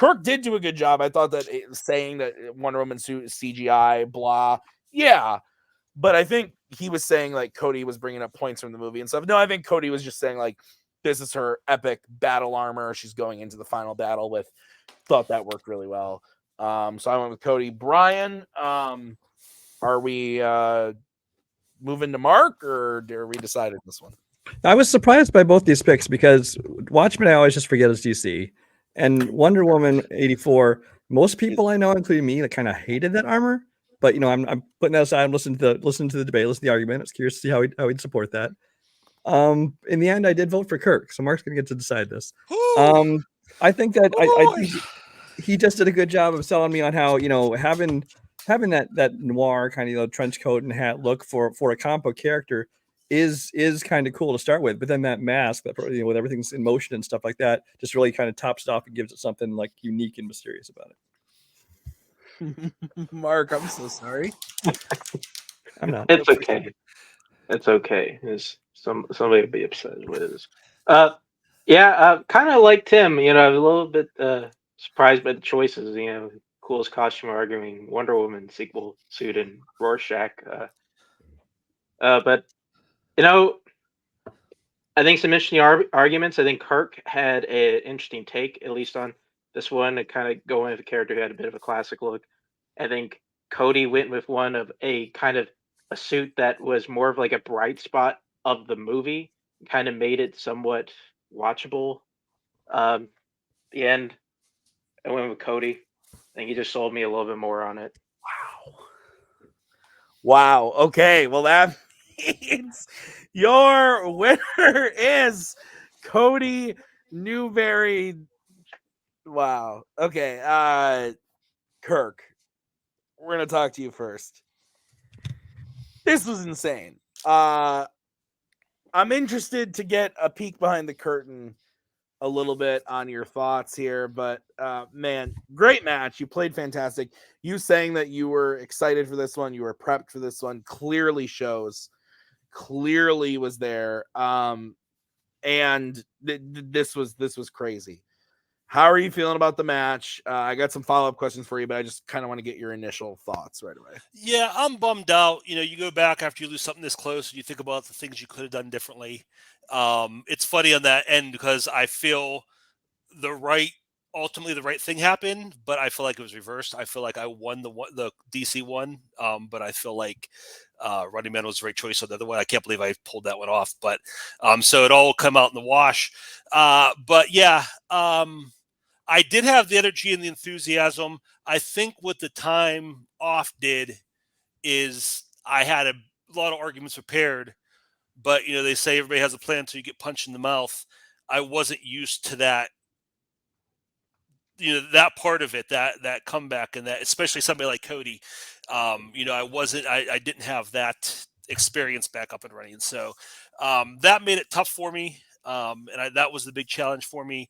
Kirk did do a good job. I thought that saying that Wonder Woman suit is CGI, blah, yeah. But I think he was saying like Cody was bringing up points from the movie and stuff. No, I think Cody was just saying like this is her epic battle armor. She's going into the final battle with. Thought that worked really well. So I went with Cody. Brian, are we moving to Mark or are we decided this one? I was surprised by both these picks because Watchmen I always just forget is DC, and Wonder Woman 84. Most people I know, including me, that kind of hated that armor. But I'm putting that aside. I'm listening to the debate, listening to the argument. I was curious to see how he'd support that. In the end, I did vote for Kirk, so Mark's gonna get to decide this. I think that I think he just did a good job of selling me on how having that noir kind of trench coat and hat look for a comic book character is kind of cool to start with, but then that mask that with everything's in motion and stuff like that just really kind of tops it off and gives it something like unique and mysterious about it. Mark, I'm so sorry. I'm not. It's okay. It's okay. Somebody would be upset with this. Kind of like Tim. I was a little bit surprised by the choices. Coolest costume arguing Wonder Woman sequel suit and Rorschach. But I think some interesting arguments. I think Kirk had an interesting take, at least on this one, to kind of go into the character who had a bit of a classic look. I think Cody went with one of a kind of a suit that was more of like a bright spot of the movie, kind of made it somewhat watchable. The end, I went with Cody. I think he just sold me a little bit more on it. Wow. Okay. Well, that means your winner is Cody Newberry. Wow. Okay. Kirk, we're going to talk to you first. This was insane. I'm interested to get a peek behind the curtain a little bit on your thoughts here, but man, great match. You played fantastic. You saying that you were excited for this one, you were prepped for this one, clearly was there. And this was crazy. How are you feeling about the match? I got some follow-up questions for you, but I just kind of want to get your initial thoughts right away. Yeah, I'm bummed out. You go back after you lose something this close and you think about the things you could have done differently. It's funny on that end because I feel ultimately the right thing happened, but I feel like it was reversed. I feel like I won the DC one, but I feel like Running Man was the right choice on the other one. I can't believe I pulled that one off, but so it all come out in the wash. But yeah, I did have the energy and the enthusiasm. I think what the time off did is I had a lot of arguments prepared, but they say everybody has a plan until you get punched in the mouth. I wasn't used to that, that part of it, that comeback, and that, especially somebody like Cody, I didn't have that experience back up and running. So that made it tough for me. That was the big challenge for me.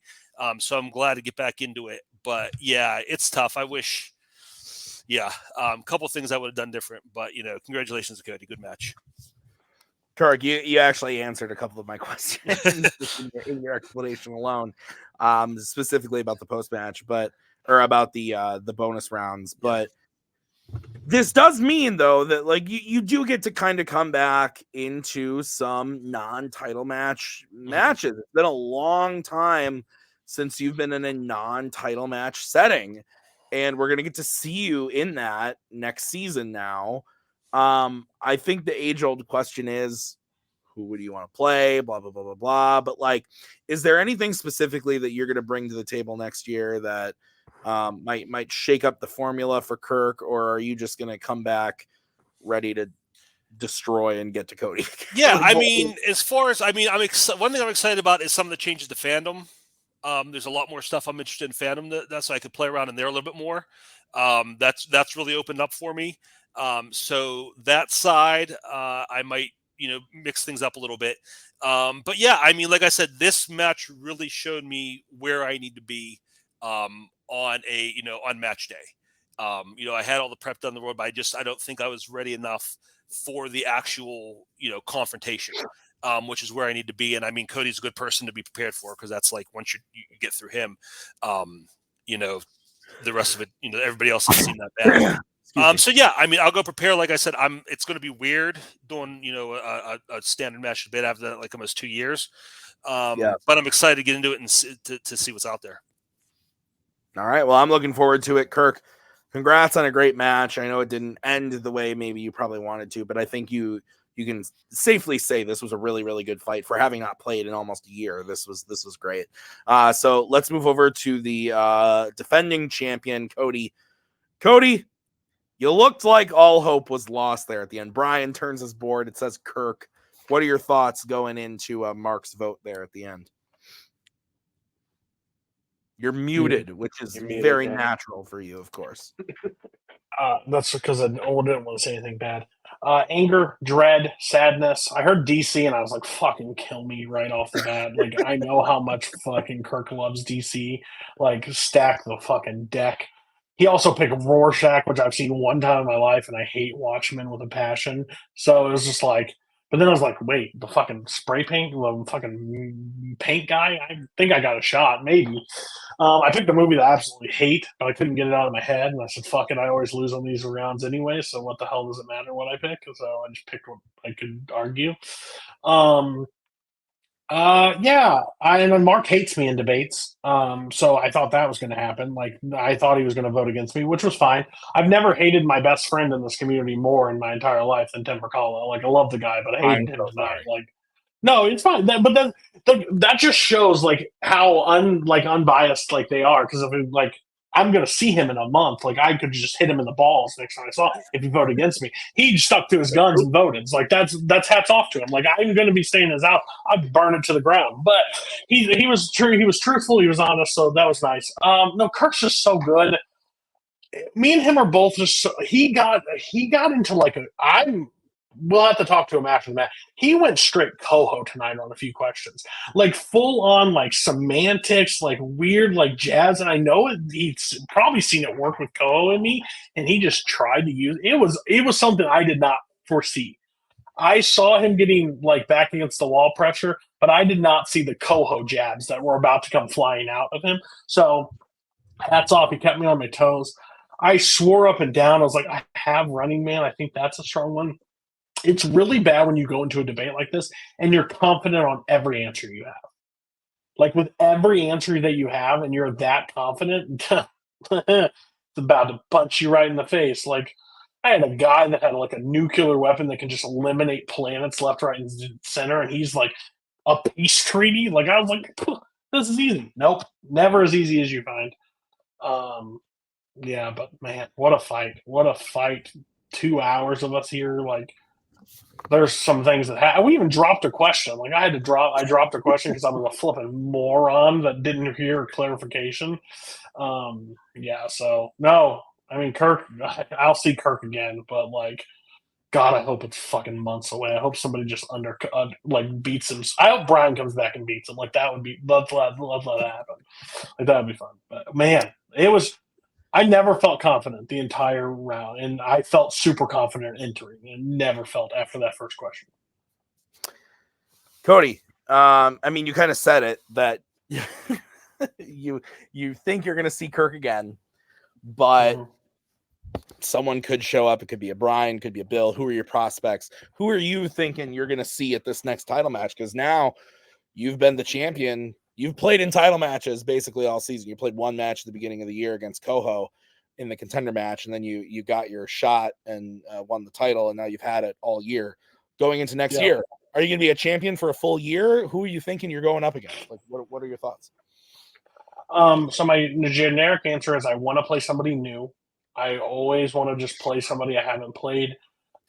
So I'm glad to get back into it, but yeah, it's tough. I wish, a couple of things I would have done different, but congratulations to Cody. Good match. Kirk, you actually answered a couple of my questions in your explanation alone, specifically about the post-match, or about the bonus rounds. But this does mean, though, that like you do get to kind of come back into some non-title matches. It's been a long time since you've been in a non-title match setting, and we're gonna get to see you in that next season now. I think the age-old question is, who would you want to play? Blah, blah, blah, blah, blah. But like, is there anything specifically that you're going to bring to the table next year that might shake up the formula for Kirk, or are you just going to come back ready to destroy and get to Cody? Yeah, I mean, as far as one thing I'm excited about is some of the changes to Fandom. There's a lot more stuff I'm interested in Fandom that's so I could play around in there a little bit more. That's really opened up for me. So that side, I might mix things up a little bit. But yeah, I mean, like I said, this match really showed me where I need to be on match day. I had all the prep done the road, but I don't think I was ready enough for the actual confrontation, which is where I need to be. And I mean, Cody's a good person to be prepared for, because that's like once you get through him, the rest of it, everybody else has seen that bad. So yeah, I mean, I'll go prepare. Like I said, it's going to be weird doing, a standard match debate after that, like almost 2 years. But I'm excited to get into it and to see what's out there. All right. Well, I'm looking forward to it. Kirk, congrats on a great match. I know it didn't end the way maybe you probably wanted to, but I think you can safely say this was a really, really good fight for having not played in almost a year. This was great. So let's move over to the defending champion, Cody. Cody, you looked like all hope was lost there at the end. Brian turns his board. It says Kirk. What are your thoughts going into Mark's vote there at the end? You're muted, which is very natural for you, of course. That's because I didn't want to say anything bad. Anger, dread, sadness. I heard DC and I was like, fucking kill me right off the bat. Like, I know how much fucking Kirk loves DC. Like, stack the fucking deck. He also picked Rorschach, which I've seen one time in my life, and I hate Watchmen with a passion. So it was just like, but then I was like, wait, the fucking spray paint, the fucking paint guy? I think I got a shot, maybe. I picked a movie that I absolutely hate, but I couldn't get it out of my head. And I said, fuck it, I always lose on these rounds anyway, so what the hell does it matter what I pick? So I just picked what I could argue. And then Mark hates me in debates. So I thought that was going to happen. Like, I thought he was going to vote against me, which was fine. I've never hated my best friend in this community more in my entire life than Tim Brzakala. Like, I love the guy, but I hated him tonight. Like, no, it's fine. That just shows like how unbiased like they are. Because if I'm gonna see him in a month, like I could just hit him in the balls next time I saw him if he voted against me. He stuck to his guns and voted. It's like that's hats off to him. Like I'm gonna be staying in his house. I'd burn it to the ground. But he was true. He was truthful. He was honest. So that was nice. No, Kirk's just so good. Me and him are both just. He got into like we'll have to talk to him after the match. He went straight Koho tonight on a few questions, like full on like semantics, like weird like jazz. And I know he's probably seen it work with Koho and me, and he just tried to use it. It was something I did not foresee. I saw him getting like back against the wall pressure, but I did not see the Koho jabs that were about to come flying out of him. So hats off. He kept me on my toes. I swore up and down. I was like, I have Running Man. I think that's a strong one. It's really bad when you go into a debate like this and you're confident on every answer you have. Like with every answer that you have and you're that confident, it's about to punch you right in the face. Like I had a guy that had like a nuclear weapon that can just eliminate planets left, right, and center, and he's like a peace treaty. Like I was like, this is easy. Nope, never as easy as you find. Yeah, but man, what a fight! What a fight! 2 hours of us here, like. There's some things that we even dropped a question. Like I dropped a question because I was a flipping moron that didn't hear clarification. Yeah. So no, I mean Kirk. I'll see Kirk again, but like, God, I hope it's fucking months away. I hope somebody just beats him. I hope Brian comes back and beats him. Like that would be let that happen. Like that would be fun. But man, it was. I never felt confident the entire round, and I felt super confident entering, and never felt after that first question. Cody, I mean, you kind of said it that you think you're going to see Kirk again, but someone could show up. It could be a Brian, could be a Bill. Who are your prospects? Who are you thinking you're going to see at this next title match? Because now you've been the champion. You've played in title matches basically all season. You played one match at the beginning of the year against Koho in the contender match, and then you got your shot and won the title, and now you've had it all year. Going into next year, are you going to be a champion for a full year? Who are you thinking you're going up against? Like, what are your thoughts? So my generic answer is I want to play somebody new. I always want to just play somebody I haven't played.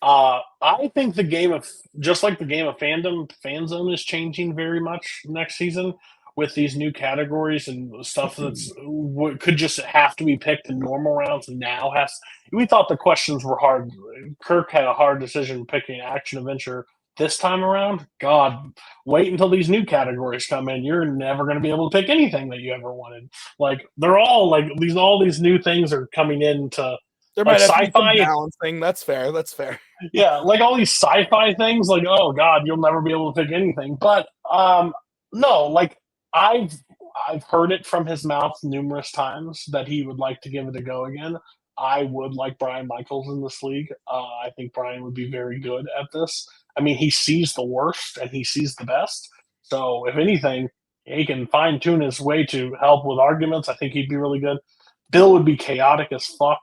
I think the game of Fandom, Fanzone is changing very much next season with these new categories and stuff that's could just have to be picked in normal rounds and now we thought the questions were hard. Kirk had a hard decision picking action adventure this time around. God, wait until these new categories come in. You're never going to be able to pick anything that you ever wanted. Like they're all like all these new things are coming into there might have sci-fi balancing. That's fair. Yeah, like all these sci-fi things, like, oh God, you'll never be able to pick anything. But no, like I've heard it from his mouth numerous times that he would like to give it a go again. I would like Brian Michaels in this league. I think Brian would be very good at this. I mean, he sees the worst and he sees the best. So if anything, he can fine tune his way to help with arguments. I think he'd be really good. Bill would be chaotic as fuck.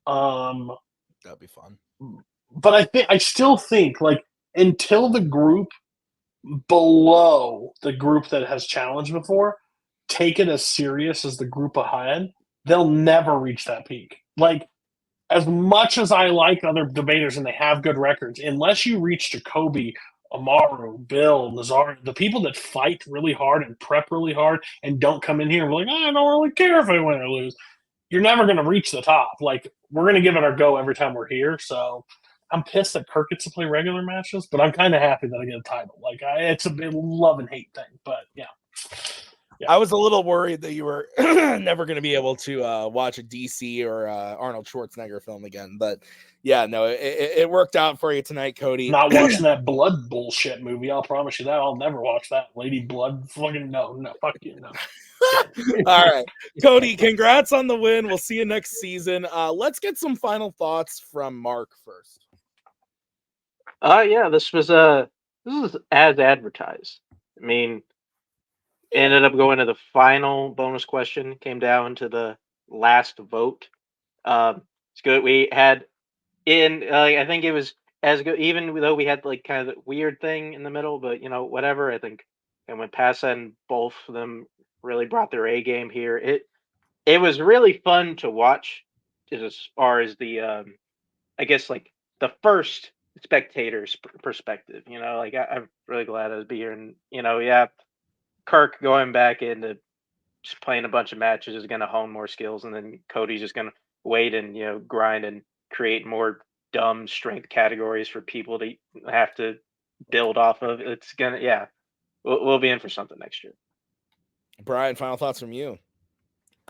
That'd be fun. But I still think like until the group below the group that has challenged before take it as serious as the group ahead, they'll never reach that peak. Like, as much as I like other debaters and they have good records, unless you reach Jacoby, Amaru, Bill, Nazar, the people that fight really hard and prep really hard and don't come in here and be like, I don't really care if I win or lose, you're never going to reach the top. Like, we're going to give it our go every time we're here. So I'm pissed that Kirk gets to play regular matches, but I'm kind of happy that I get a title. Like, it's a love and hate thing, but yeah. I was a little worried that you were never going to be able to watch a DC or Arnold Schwarzenegger film again. But yeah, no, it worked out for you tonight, Cody. Not watching that blood bullshit movie. I'll promise you that. I'll never watch that. Lady Blood. Fucking no. Fuck you. No. All right. Cody, congrats on the win. We'll see you next season. Let's get some final thoughts from Mark first. Yeah, this was as advertised. I mean, ended up going to the final bonus question. Came down to the last vote. It's good. We had I think it was as good, even though we had like kind of the weird thing in the middle, but whatever. I think, and when Passa and both of them really brought their A game here, it was really fun to watch. As far as the I guess like the first spectator's perspective, like I'm really glad I was be here, and yeah. Kirk going back into just playing a bunch of matches is going to hone more skills, and then Cody's just going to wait and grind and create more dumb strength categories for people to have to build off of. It's gonna, we'll be in for something next year. Brian, final thoughts from you?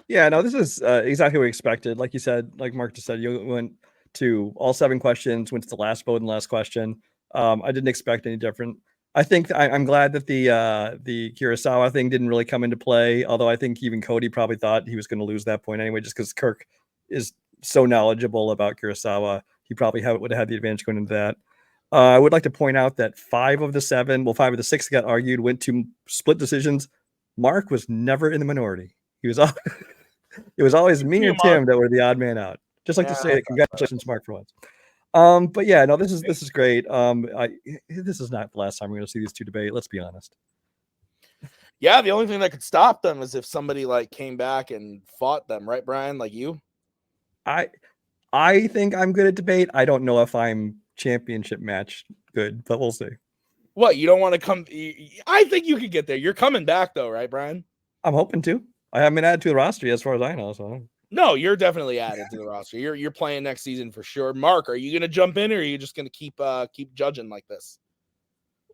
Yeah, no, this is exactly what we expected. Like you said, like Mark just said, you went to all 7 questions, went to the last vote and last question. I didn't expect any different. I think I'm glad that the Kurosawa thing didn't really come into play, although I think even Cody probably thought he was going to lose that point anyway, just because Kirk is so knowledgeable about Kurosawa. He probably would have had the advantage going into that. I would like to point out that 5 of the 6 got argued, went to split decisions. Mark was never in the minority. He was it was always me or Tim that were the odd man out. Just like to say congratulations, Mark, for once. But yeah, no, this is great. This is not the last time we're going to see these two debate. Let's be honest. Yeah, the only thing that could stop them is if somebody like came back and fought them, right, Brian? Like you? I think I'm good at debate. I don't know if I'm championship match good, but we'll see. What, you don't want to come? I think you could get there. You're coming back though, right, Brian? I'm hoping to. I haven't been added to the roster as far as I know. So no, you're definitely added to the roster. You're playing next season for sure. Mark, are you going to jump in, or are you just going to keep judging like this?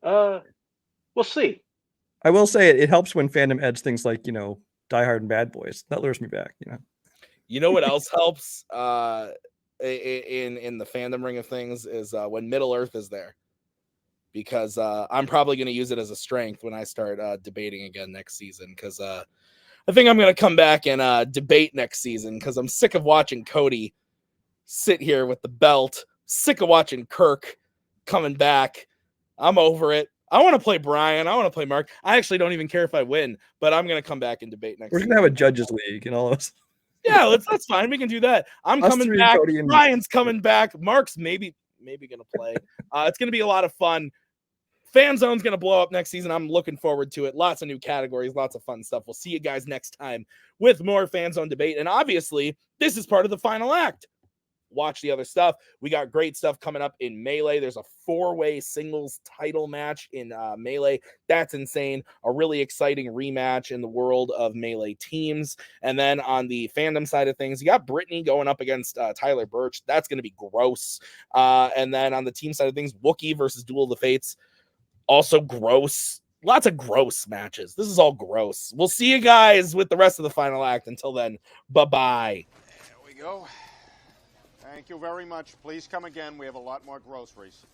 We'll see. I will say it helps when Fandom adds things like Die Hard and Bad Boys. That lures me back. You know what else helps in the fandom ring of things is when Middle Earth is there, because I'm probably going to use it as a strength when I start debating again next season, because I think I'm going to come back and debate next season, because I'm sick of watching Cody sit here with the belt, sick of watching Kirk coming back. I'm over it. I want to play Brian. I want to play Mark. I actually don't even care if I win, but I'm going to come back and debate next season. We're going to have a judges league and all of us. Yeah, that's fine. We can do that. I'm coming back. Brian's coming back. Mark's maybe going to play. It's going to be a lot of fun. Fanzone's going to blow up next season. I'm looking forward to it. Lots of new categories, lots of fun stuff. We'll see you guys next time with more Fanzone debate. And obviously, this is part of the final act. Watch the other stuff. We got great stuff coming up in Melee. There's a 4-way singles title match in Melee. That's insane. A really exciting rematch in the world of Melee teams. And then on the Fandom side of things, you got Brittany going up against Tyler Birch. That's going to be gross. And then on the team side of things, Wookiee versus Duel of the Fates. Also gross. Lots of gross matches. This is all gross. We'll see you guys with the rest of the final act. Until then, bye-bye. There we go. Thank you very much. Please come again. We have a lot more groceries.